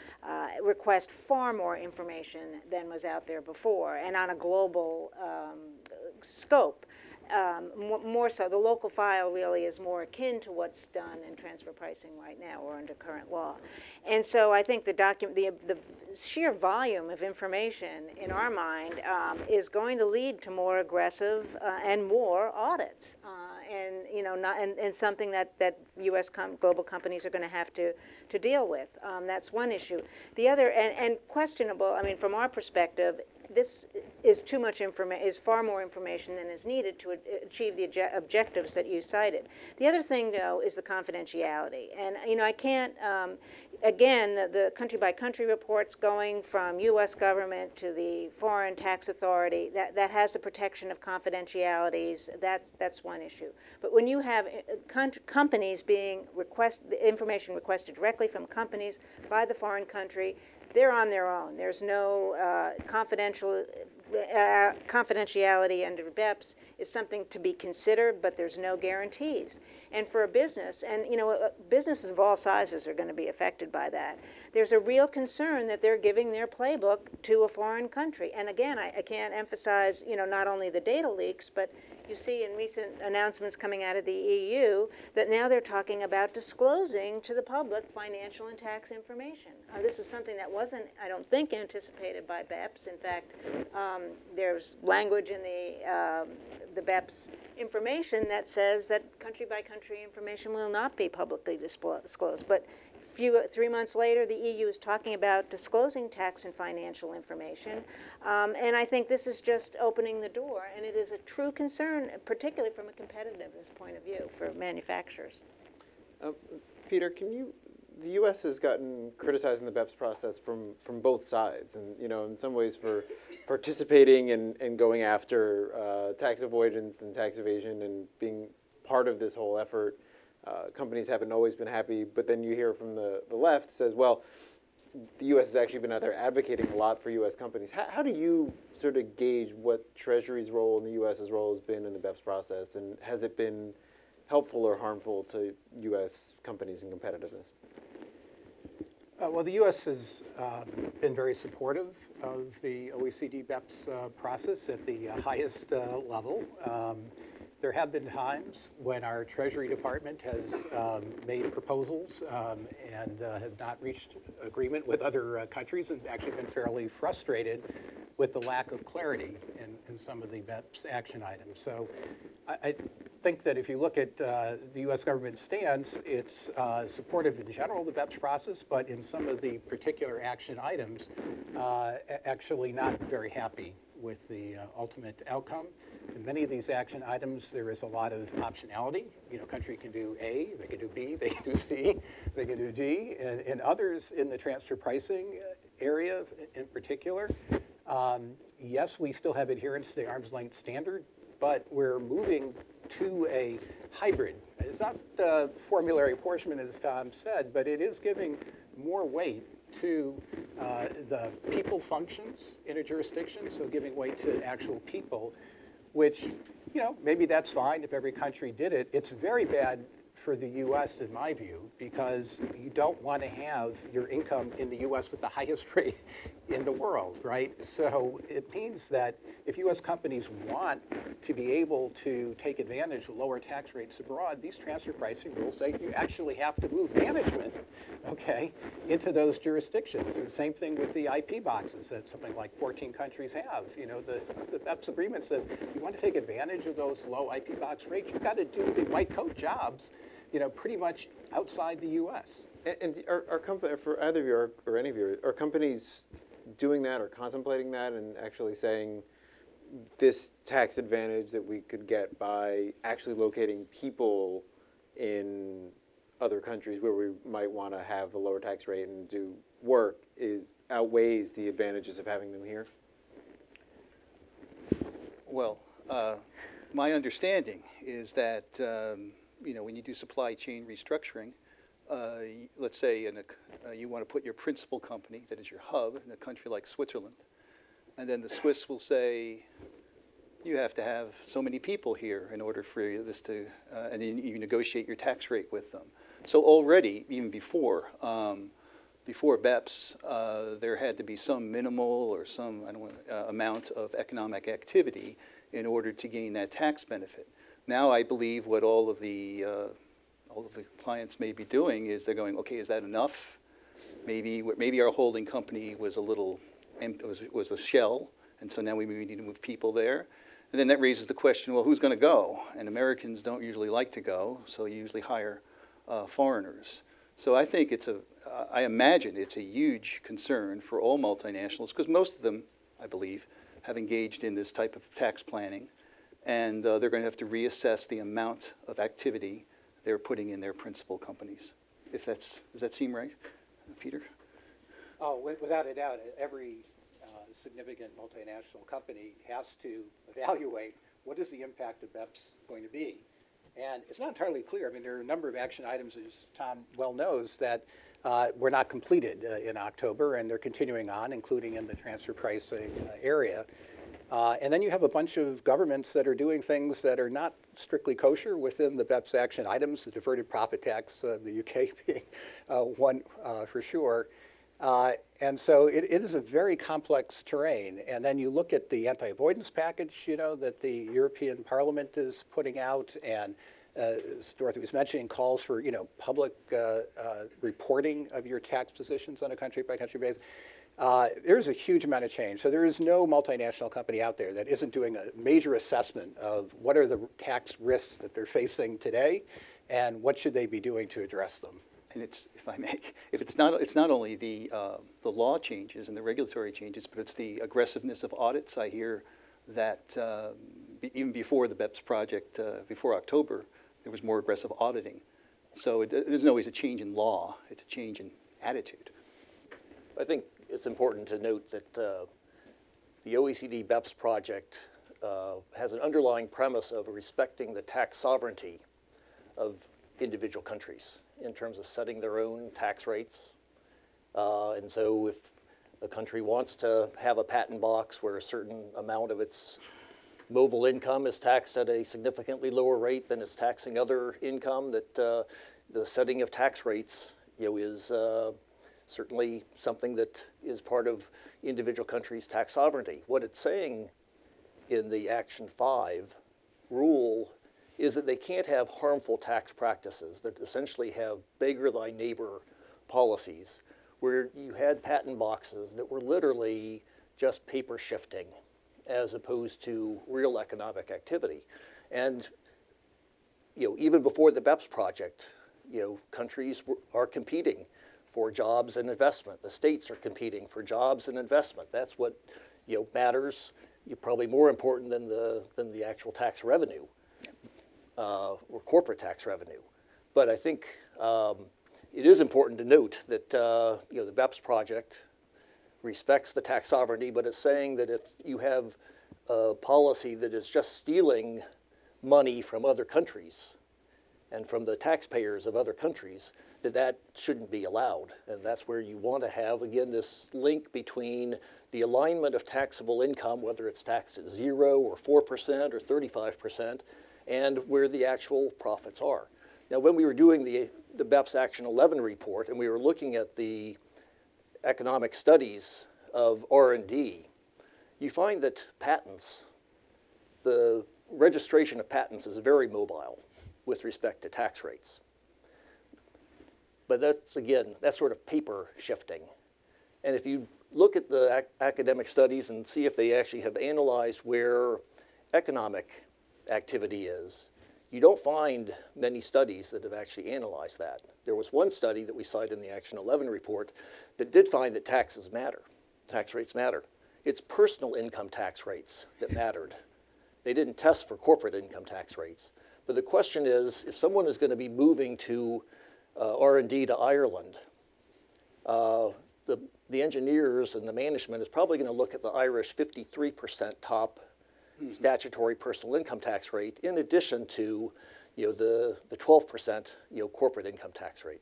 request far more information than was out there before, and on a global scope. More so, the local file really is more akin to what's done in transfer pricing right now or under current law. And so I think the sheer volume of information in our mind is going to lead to more aggressive and more audits. And something that U.S. global companies are going to have to deal with. That's one issue. The other, and questionable, I mean, from our perspective, this is too much information, is far more information than is needed to achieve the objectives that you cited. The other thing, though, is the confidentiality. And, I can't, again, the country-by-country reports going from U.S. government to the foreign tax authority, that has the protection of confidentialities, that's one issue. But when you have companies being information requested directly from companies by the foreign country, they're on their own. There's no confidentiality under BEPS. Is something to be considered, but there's no guarantees. And for a business, and businesses of all sizes are going to be affected by that. There's a real concern that they're giving their playbook to a foreign country. And again, I can't emphasize, not only the data leaks, but you see in recent announcements coming out of the EU that now they're talking about disclosing to the public financial and tax information. This is something that wasn't, I don't think, anticipated by BEPS. In fact, there's language in the BEPS information that says that country-by-country information will not be publicly disclosed. But 3 months later, the EU is talking about disclosing tax and financial information. And I think this is just opening the door. And it is a true concern, particularly from a competitiveness point of view for manufacturers. Peter, the U.S. has gotten criticized in the BEPS process from both sides, and in some ways for participating and going after tax avoidance and tax evasion and being part of this whole effort. Companies haven't always been happy, but then you hear from the left says, well, the U.S. has actually been out there advocating a lot for U.S. companies. How do you sort of gauge what Treasury's role and the U.S.'s role has been in the BEPS process, and has it been helpful or harmful to U.S. companies and competitiveness? Well, the U.S. has been very supportive of the OECD BEPS process at the highest level. There have been times when our Treasury Department has made proposals and have not reached agreement with other countries, and actually been fairly frustrated with the lack of clarity in some of the BEPS action items. So I think that if you look at the U.S. government stance, it's supportive in general of the BEPS process, but in some of the particular action items, actually not very happy with the ultimate outcome. In many of these action items, there is a lot of optionality. You know, country can do A, they can do B, they can do C, they can do D, and others in the transfer pricing area in particular. Yes, we still have adherence to the arm's length standard, but we're moving to a hybrid. It's not formulary apportionment, as Tom said, but it is giving more weight to the people functions in a jurisdiction, so giving weight to actual people, which, you know, maybe that's fine if every country did it. It's very bad for the U.S., in my view, because you don't want to have your income in the U.S. with the highest rate in the world, right? So it means that if U.S. companies want to be able to take advantage of lower tax rates abroad, these transfer pricing rules say you actually have to move management, okay, into those jurisdictions. And the same thing with the IP boxes that something like 14 countries have. You know, the BEPS agreement says you want to take advantage of those low IP box rates, you've got to do the white coat jobs, you know, pretty much outside the U.S. And are company, for either of you or any of you, are companies doing that or contemplating that and actually saying this tax advantage that we could get by actually locating people in other countries where we might want to have a lower tax rate and do work outweighs the advantages of having them here? Well, my understanding is that you know, when you do supply chain restructuring, let's say you want to put your principal company, that is your hub, in a country like Switzerland, and then the Swiss will say, you have to have so many people here in order for this to, and then you negotiate your tax rate with them. So already, even before BEPS, there had to be some minimal or some amount of economic activity in order to gain that tax benefit. Now I believe what all of the clients may be doing is they're going, okay, is that enough? Maybe our holding company was a little, was a shell, and so now we maybe need to move people there. And then that raises the question, well, who's going to go? And Americans don't usually like to go, so you usually hire foreigners. So I think I imagine it's a huge concern for all multinationals, because most of them, I believe, have engaged in this type of tax planning. And they're going to have to reassess the amount of activity they're putting in their principal companies. Does that seem right, Peter? Oh, without a doubt, every significant multinational company has to evaluate what is the impact of BEPS going to be. And it's not entirely clear. I mean, there are a number of action items, as Tom well knows, that were not completed in October, and they're continuing on, including in the transfer pricing area. And then you have a bunch of governments that are doing things that are not strictly kosher within the BEPS action items, the diverted profit tax, the UK being one for sure. And so it is a very complex terrain. And then you look at the anti-avoidance package, you know, that the European Parliament is putting out, and as Dorothy was mentioning, calls for, you know, public reporting of your tax positions on a country-by-country basis. There's a huge amount of change. So there is no multinational company out there that isn't doing a major assessment of what are the tax risks that they're facing today, and what should they be doing to address them. And it's, if I may, it's not only the law changes and the regulatory changes, but it's the aggressiveness of audits. I hear that even before the BEPS project, before October, there was more aggressive auditing. So it isn't always a change in law; it's a change in attitude. I think it's important to note that the OECD BEPS project has an underlying premise of respecting the tax sovereignty of individual countries in terms of setting their own tax rates. And so if a country wants to have a patent box where a certain amount of its mobile income is taxed at a significantly lower rate than it's taxing other income, that the setting of tax rates, you know, is certainly something that is part of individual countries' tax sovereignty. What it's saying in the Action 5 rule is that they can't have harmful tax practices that essentially have beggar thy neighbor policies, where you had patent boxes that were literally just paper shifting as opposed to real economic activity. And even before the BEPS project, countries are competing for jobs and investment. The states are competing for jobs and investment. That's what matters. Probably more important than the actual tax revenue or corporate tax revenue. But I think it is important to note that the BEPS project respects the tax sovereignty, but it's saying that if you have a policy that is just stealing money from other countries and from the taxpayers of other countries, that shouldn't be allowed. And that's where you want to have, again, this link between the alignment of taxable income, whether it's taxed at 0 or 4% or 35%, and where the actual profits are. Now, when we were doing the BEPS Action 11 report and we were looking at the economic studies of R&D, you find that patents, the registration of patents is very mobile with respect to tax rates. But that's, again, that's sort of paper shifting. And if you look at the academic studies and see if they actually have analyzed where economic activity is, you don't find many studies that have actually analyzed that. There was one study that we cite in the Action 11 report that did find that taxes matter, tax rates matter. It's personal income tax rates that mattered. They didn't test for corporate income tax rates. But the question is, if someone is going to be moving to R&D to Ireland, the engineers and the management is probably going to look at the Irish 53% top statutory personal income tax rate, in addition to the 12% corporate income tax rate.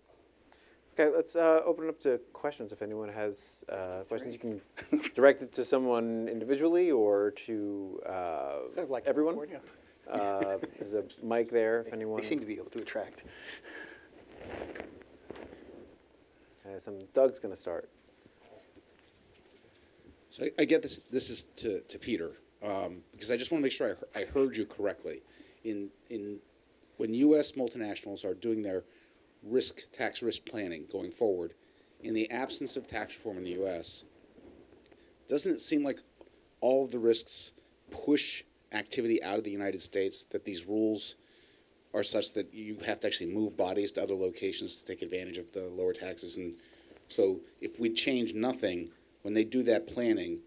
Okay, let's open it up to questions. If anyone has questions, you can direct it to someone individually or to everyone. There's a mic there. If anyone, They seem to be able to attract. Doug's going to start. So I get this. This is to Peter, because I just want to make sure I heard you correctly. When U.S. multinationals are doing their tax risk planning going forward, in the absence of tax reform in the U.S., doesn't it seem like all of the risks push activity out of the United States, that these rules are such that you have to actually move bodies to other locations to take advantage of the lower taxes? And so if we change nothing, when they do that planning,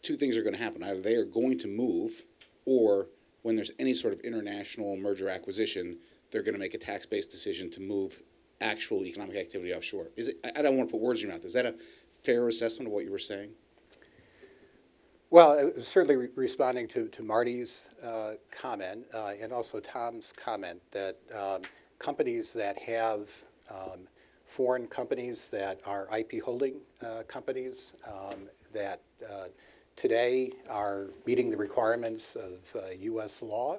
two things are going to happen. Either they are going to move, or when there's any sort of international merger acquisition, they're going to make a tax-based decision to move actual economic activity offshore. I don't want to put words in your mouth. Is that a fair assessment of what you were saying? Well, certainly responding to Marty's comment and also Tom's comment that companies that have foreign companies that are IP holding companies that today are meeting the requirements of U.S. law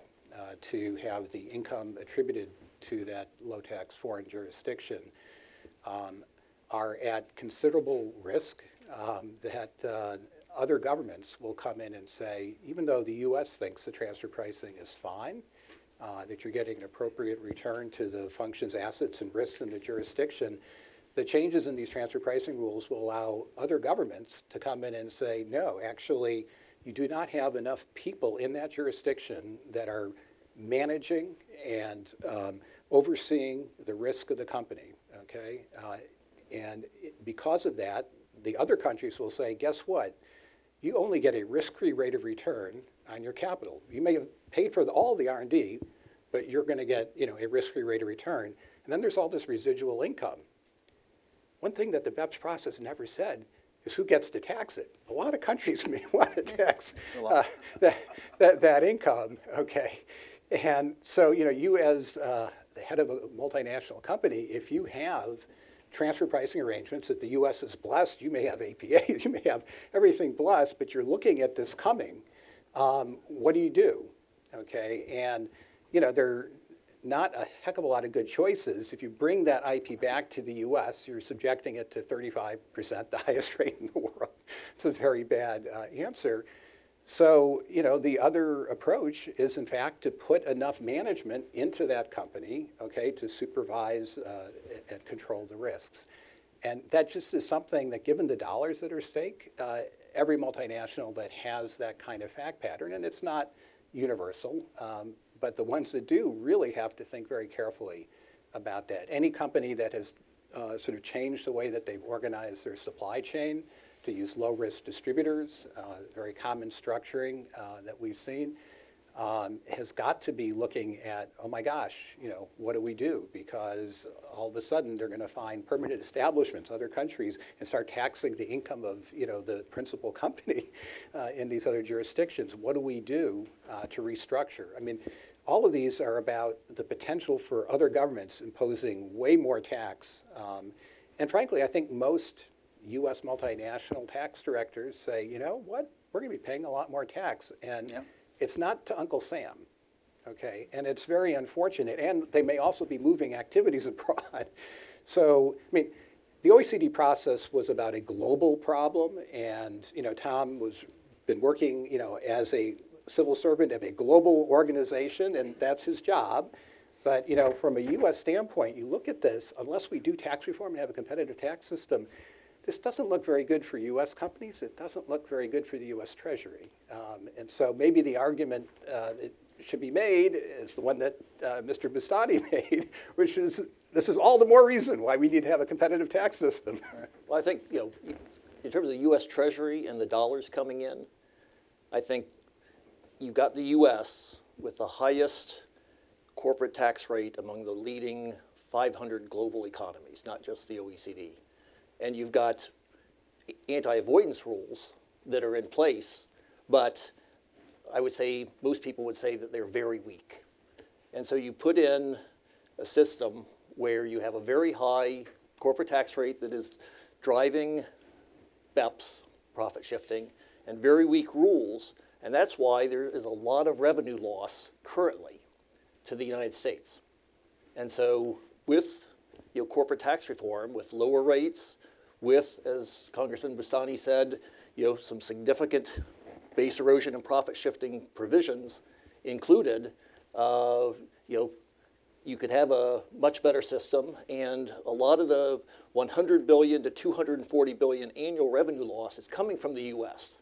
to have the income attributed to that low-tax foreign jurisdiction are at considerable risk that other governments will come in and say, even though the U.S. thinks the transfer pricing is fine, that you're getting an appropriate return to the functions, assets, and risks in the jurisdiction, the changes in these transfer pricing rules will allow other governments to come in and say, no, actually, you do not have enough people in that jurisdiction that are managing and overseeing the risk of the company, okay? Because of that, the other countries will say, guess what? You only get a risk-free rate of return on your capital. You may have paid for all the R&D, but you're going to get a risk-free rate of return. And then there's all this residual income. One thing that the BEPS process never said is who gets to tax it. A lot of countries may want to tax that income, okay? And so you as the head of a multinational company, if you have transfer pricing arrangements that the U.S. is blessed, you may have APAs, you may have everything blessed, but you're looking at this coming, what do you do, okay? And there are not a heck of a lot of good choices. If you bring that IP back to the U.S., you're subjecting it to 35%, the highest rate in the world. It's a very bad answer. So, the other approach is, in fact, to put enough management into that company, okay, to supervise and control the risks. And that just is something that, given the dollars that are at stake, every multinational that has that kind of fact pattern, and it's not universal, but the ones that do really have to think very carefully about that. Any company that has sort of changed the way that they've organized their supply chain to use low-risk distributors, very common structuring that we've seen, has got to be looking at, oh my gosh, what do we do? Because all of a sudden they're going to find permanent establishments, other countries, and start taxing the income of the principal company in these other jurisdictions. What do we do to restructure? I mean, all of these are about the potential for other governments imposing way more tax. And frankly, I think most U.S. multinational tax directors say, you know what, we're going to be paying a lot more tax. And it's not to Uncle Sam, okay? And it's very unfortunate. And they may also be moving activities abroad. So, I mean, the OECD process was about a global problem. And, Tom was been working, as a civil servant of a global organization, and that's his job. But, from a U.S. standpoint, you look at this, unless we do tax reform and have a competitive tax system, this doesn't look very good for U.S. companies. It doesn't look very good for the U.S. Treasury. And so maybe the argument that should be made is the one that Mr. Bustani made, which is this is all the more reason why we need to have a competitive tax system. Well, I think, in terms of the U.S. Treasury and the dollars coming in, I think you've got the U.S. with the highest corporate tax rate among the leading 500 global economies, not just the OECD. And you've got anti-avoidance rules that are in place, but I would say most people would say that they're very weak. And so you put in a system where you have a very high corporate tax rate that is driving BEPS, profit shifting, and very weak rules, and that's why there is a lot of revenue loss currently to the United States. And so with corporate tax reform, with lower rates, with, as Congressman Bustani said, some significant base erosion and profit shifting provisions included, you could have a much better system, and a lot of the 100 billion to 240 billion annual revenue loss is coming from the U.S.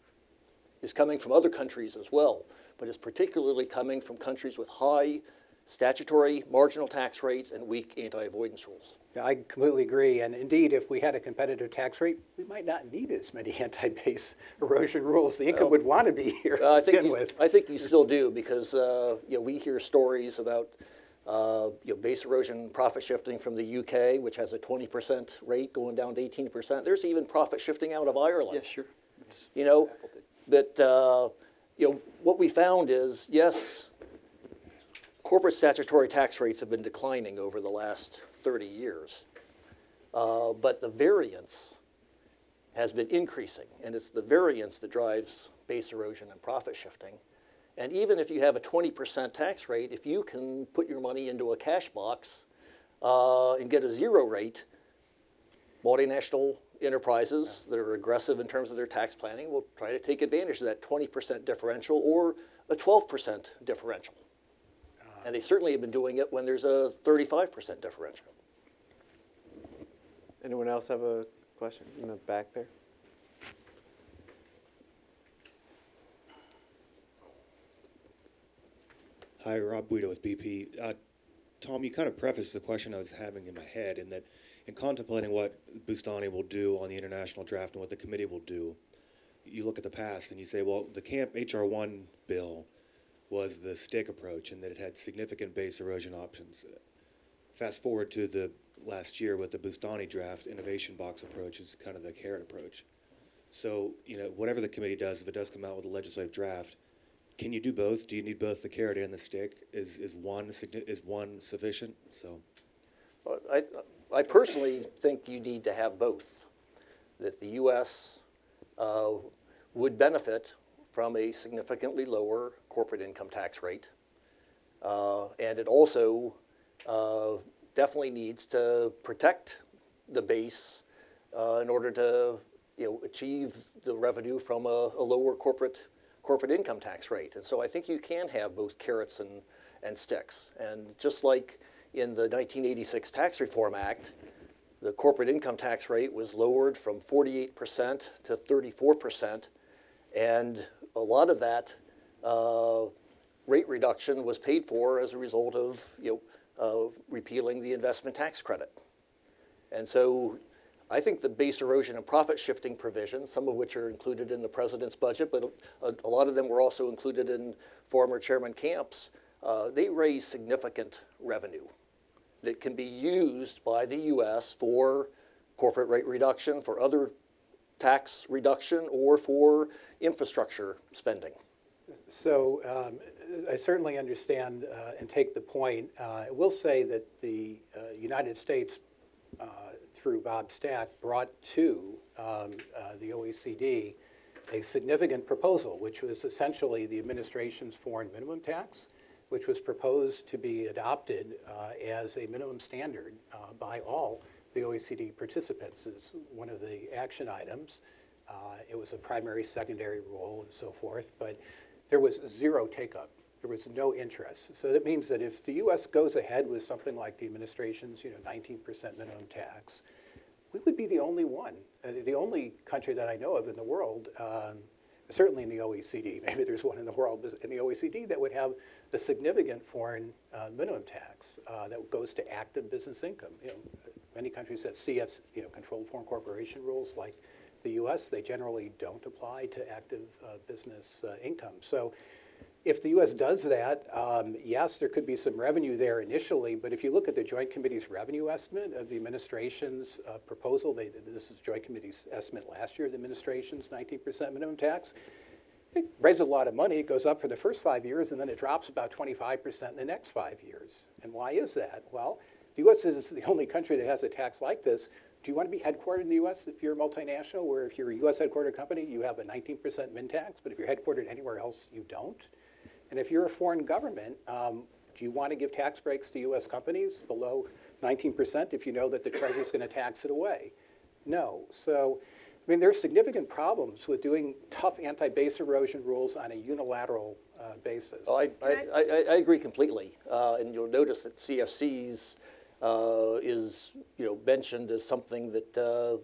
It's coming from other countries as well, but it's particularly coming from countries with high statutory marginal tax rates and weak anti-avoidance rules. I completely agree. And indeed, if we had a competitive tax rate, we might not need as many anti-base erosion rules. The income would want to be here to begin with. I think you still do, because we hear stories about base erosion profit shifting from the UK, which has a 20% rate going down to 18%. There's even profit shifting out of Ireland. Yeah, sure. What we found is, yes, corporate statutory tax rates have been declining over the last 30 years, but the variance has been increasing, and it's the variance that drives base erosion and profit shifting. And even if you have a 20% tax rate, if you can put your money into a cash box and get a zero rate, multinational enterprises that are aggressive in terms of their tax planning will try to take advantage of that 20% differential or a 12% differential. And they certainly have been doing it when there's a 35% differential. Anyone else have a question in the back there? Hi, Rob Guido with BP. Tom, you kind of prefaced the question I was having in my head, in that in contemplating what Bustani will do on the international draft and what the committee will do, you look at the past and you say, well, the Camp H.R. 1 bill was the stick approach, and that it had significant base erosion options. Fast forward to the last year with the Bustani draft, innovation box approach is kind of the carrot approach. So, whatever the committee does, if it does come out with a legislative draft, can you do both? Do you need both the carrot and the stick? Is one sufficient? So, well, I personally think you need to have both. That the U.S. Would benefit from a significantly lower corporate income tax rate, and it also definitely needs to protect the base in order to achieve the revenue from a lower corporate income tax rate. And so I think you can have both carrots and sticks. And just like in the 1986 Tax Reform Act, the corporate income tax rate was lowered from 48% to 34%, and a lot of that rate reduction was paid for as a result of repealing the investment tax credit. And so I think the base erosion and profit shifting provisions, some of which are included in the president's budget, but a lot of them were also included in former Chairman Camp's, they raise significant revenue that can be used by the U.S. for corporate rate reduction, for other tax reduction, or for infrastructure spending. So I certainly understand and take the point. I will say that the United States, through Bob Stack, brought to the OECD a significant proposal, which was essentially the administration's foreign minimum tax, which was proposed to be adopted as a minimum standard by all the OECD participants. It's one of the action items. It was a primary, secondary rule, and so forth, but there was zero take-up. There was no interest. So that means that if the U.S. goes ahead with something like the administration's 19% minimum tax, we would be the only one, the only country that I know of in the world, certainly in the OECD, maybe there's one in the world, but in the OECD that would have a significant foreign minimum tax that goes to active business income. Many countries have CFs, controlled foreign corporation rules like the U.S., they generally don't apply to active business income. So if the U.S. does that, yes, there could be some revenue there initially, but if you look at the Joint Committee's revenue estimate of the administration's proposal, this is the Joint Committee's estimate last year, the administration's 19% minimum tax, it raises a lot of money. It goes up for the first 5 years, and then it drops about 25% in the next 5 years. And why is that? Well, the U.S. is the only country that has a tax like this. Do you want to be headquartered in the U.S. if you're a multinational, where if you're a U.S. headquartered company, you have a 19% min tax, but if you're headquartered anywhere else, you don't? And if you're a foreign government, do you want to give tax breaks to U.S. companies below 19% if you know that the Treasury's going to tax it away? No. So, I mean, there's significant problems with doing tough anti-base erosion rules on a unilateral basis. Oh, I agree completely. And you'll notice that CFCs is mentioned as something that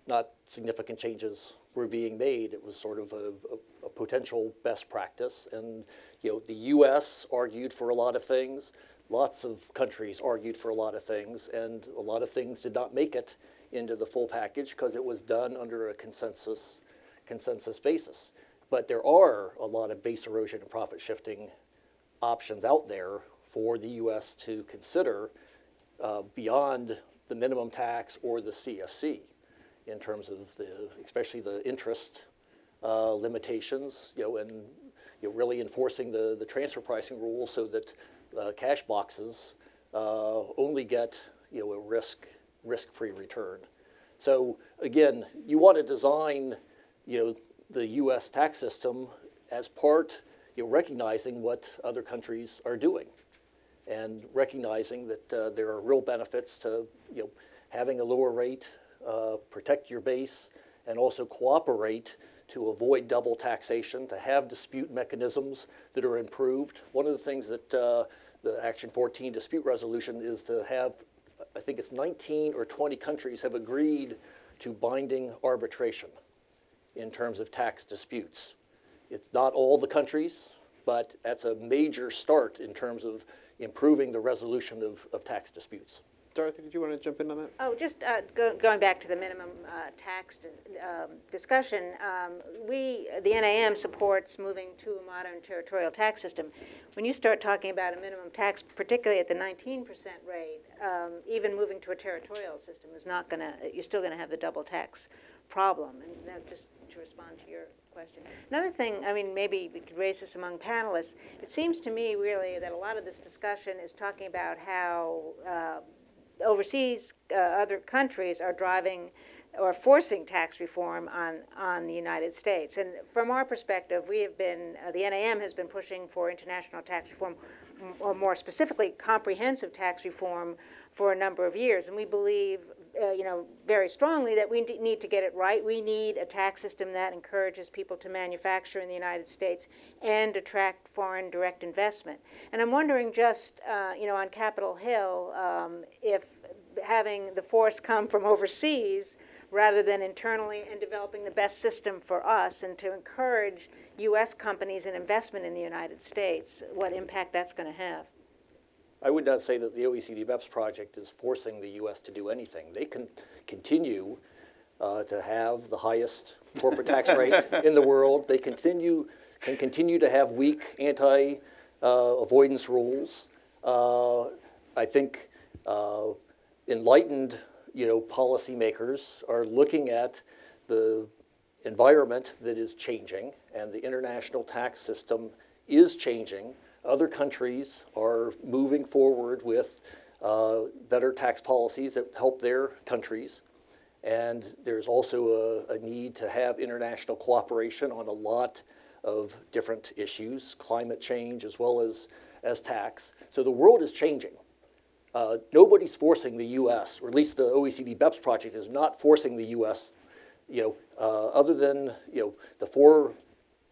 not significant changes were being made. It was sort of a potential best practice, and the U.S. argued for a lot of things. Lots of countries argued for a lot of things, and a lot of things did not make it into the full package because it was done under a consensus basis. But there are a lot of base erosion and profit shifting options out there for the U.S. to consider beyond the minimum tax or the CFC, in terms of especially the interest limitations, and really enforcing the transfer pricing rule so that cash boxes only get a risk-free return. So again, you want to design the U.S. tax system as part, recognizing what other countries are doing, and recognizing that there are real benefits to having a lower rate, protect your base, and also cooperate to avoid double taxation, to have dispute mechanisms that are improved. One of the things that the Action 14 dispute resolution is to have, I think it's 19 or 20 countries have agreed to binding arbitration in terms of tax disputes. It's not all the countries, but that's a major start in terms of improving the resolution of tax disputes. Dorothy, did you want to jump in on that? Oh, just going back to the minimum tax discussion, the NAM supports moving to a modern territorial tax system. When you start talking about a minimum tax, particularly at the 19% rate, even moving to a territorial system is not going to, you're still going to have the double tax problem. And that, just to respond to your question. Another thing, I mean, maybe we could raise this among panelists. It seems to me really that a lot of this discussion is talking about how overseas, other countries are driving or forcing tax reform on the United States. And from our perspective, we have been, the NAM has been pushing for international tax reform, or more specifically, comprehensive tax reform for a number of years. And we believe, very strongly that we need to get it right. We need a tax system that encourages people to manufacture in the United States and attract foreign direct investment. And I'm wondering just, on Capitol Hill, if having the force come from overseas rather than internally and developing the best system for us, and to encourage U.S. companies and investment in the United States, what impact that's going to have. I would not say that the OECD BEPS project is forcing the U.S. to do anything. They can continue to have the highest corporate tax rate in the world. They can continue to have weak anti-avoidance rules. I think enlightened, policymakers are looking at the environment that is changing, and the international tax system is changing. Other countries are moving forward with better tax policies that help their countries. And there's also a need to have international cooperation on a lot of different issues, climate change as well as tax. So the world is changing. Nobody's forcing the U.S., or at least the OECD BEPS project is not forcing the U.S., other than, the 4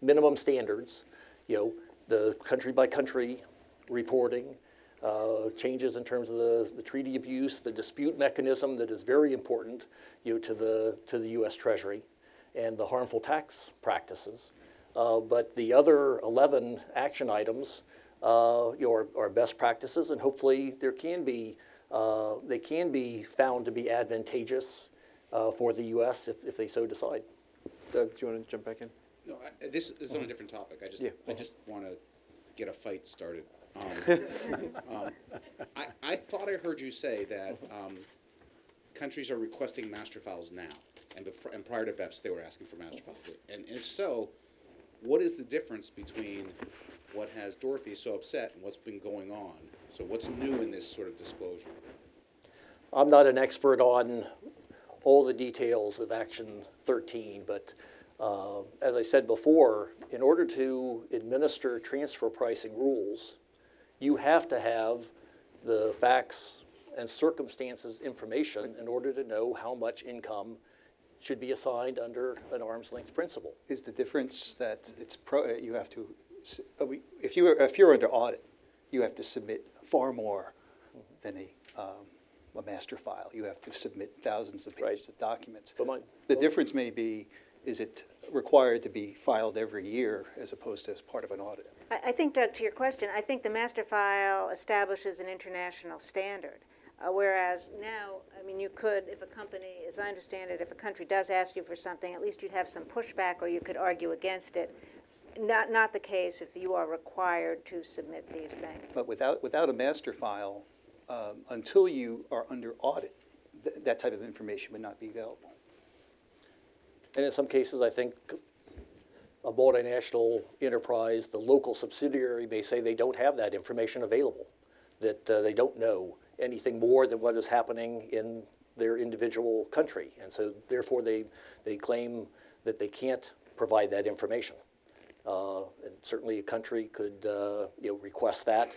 minimum standards, the country-by-country reporting, changes in terms of the treaty abuse, the dispute mechanism that is very important, to the U.S. Treasury, and the harmful tax practices. But the other 11 action items, are best practices, and hopefully they can be found to be advantageous for the U.S. if they so decide. Doug, do you want to jump back in? No, this is on a different topic. I just want to get a fight started. I thought I heard you say that countries are requesting master files now, and prior to BEPS they were asking for master files. And if so, what is the difference between what has Dorothy so upset and what's been going on? So what's new in this sort of disclosure? I'm not an expert on all the details of Action 13, but as I said before, in order to administer transfer pricing rules, you have to have the facts and circumstances information in order to know how much income should be assigned under an arm's length principle. Is the difference that you have to, if you're under audit, you have to submit far more than a master file. You have to submit thousands of pages of documents. The difference may be, is it required to be filed every year as opposed to as part of an audit? I think, Doug, to your question, I think the master file establishes an international standard. Whereas now, you could, if a company, as I understand it, if a country does ask you for something, at least you'd have some pushback or you could argue against it. Not the case if you are required to submit these things. But without a master file, until you are under audit, that type of information would not be available. And in some cases, I think a multinational enterprise, the local subsidiary may say they don't have that information available, that they don't know anything more than what is happening in their individual country. And so therefore they claim that they can't provide that information. And certainly a country could request that.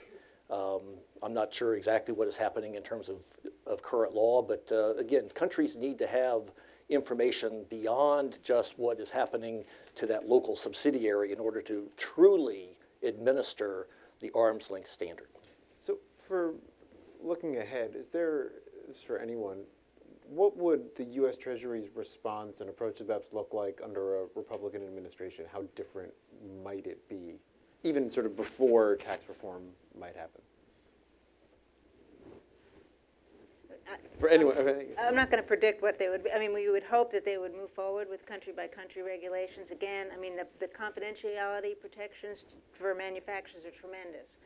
I'm not sure exactly what is happening in terms of current law, but again, countries need to have information beyond just what is happening to that local subsidiary in order to truly administer the arm's length standard. So for looking ahead, is there, for anyone, what would the U.S. Treasury's response and approach to BEPS look like under a Republican administration? How different might it be, even sort of before tax reform might happen? For anyone, I'm not going to predict what they would be. We would hope that they would move forward with country-by-country regulations. Again, the confidentiality protections for manufacturers are tremendous.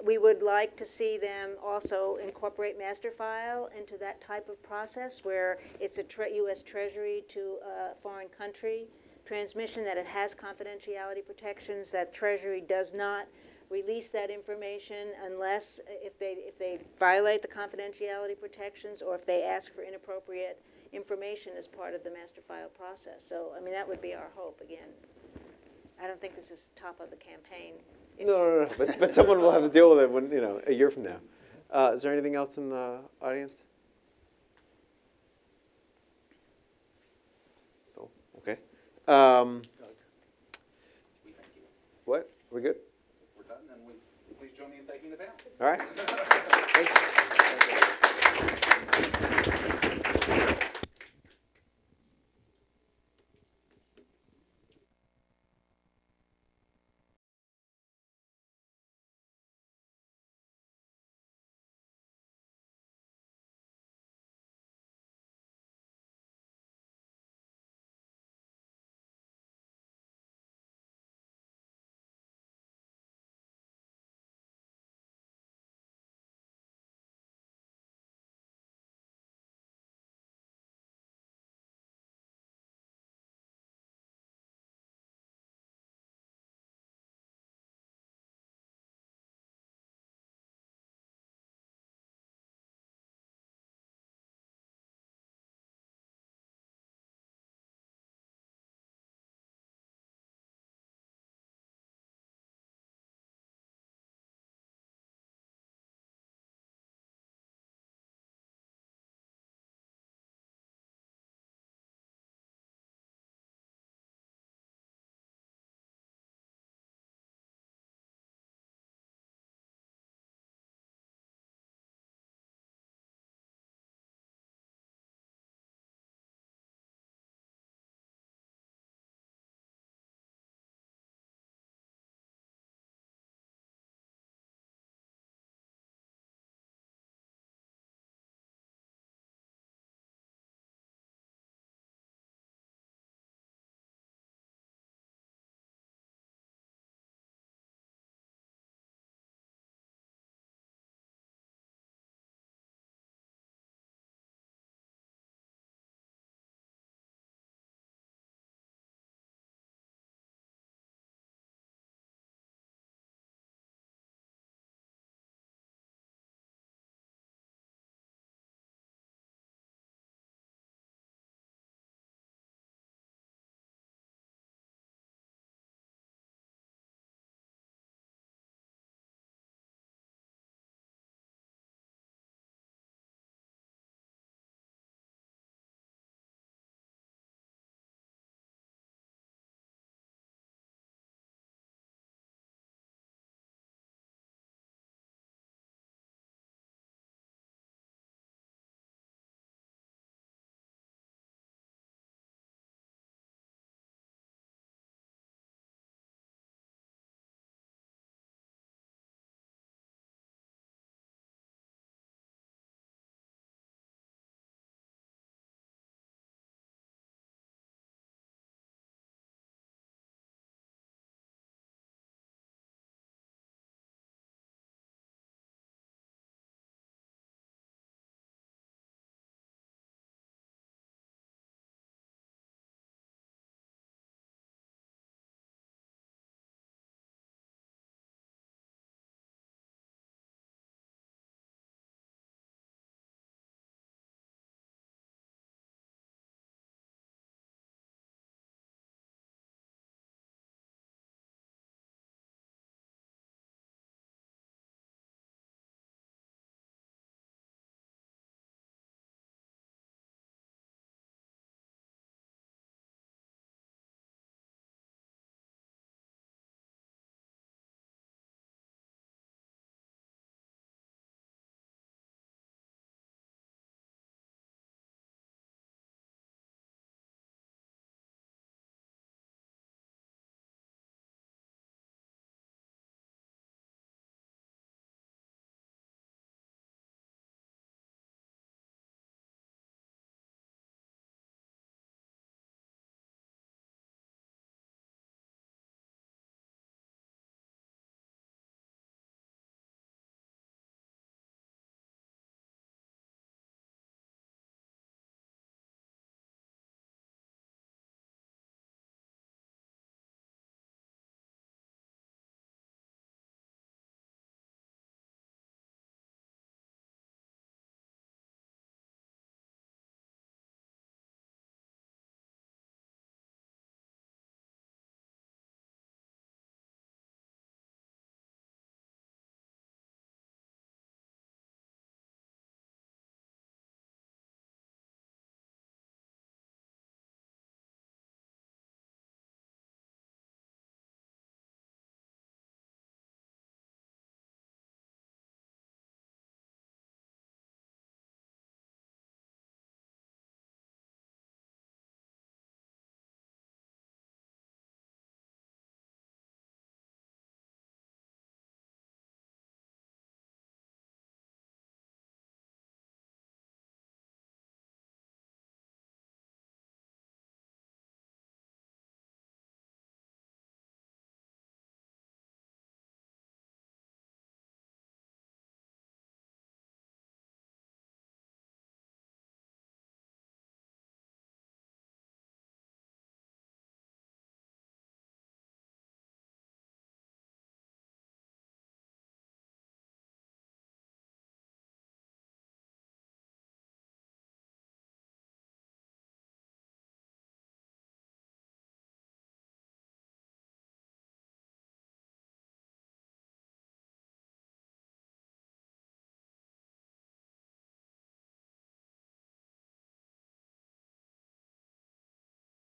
We would like to see them also incorporate master file into that type of process where it's a U.S. Treasury to a foreign country transmission, that it has confidentiality protections, that Treasury does not release that information unless if they violate the confidentiality protections or if they ask for inappropriate information as part of the master file process. So, that would be our hope. Again, I don't think this is top of the campaign. No. But someone will have to deal with it when, a year from now. Is there anything else in the audience? Oh, okay. What? We good? We're done, and please join me in thanking the panel. All right. Thanks.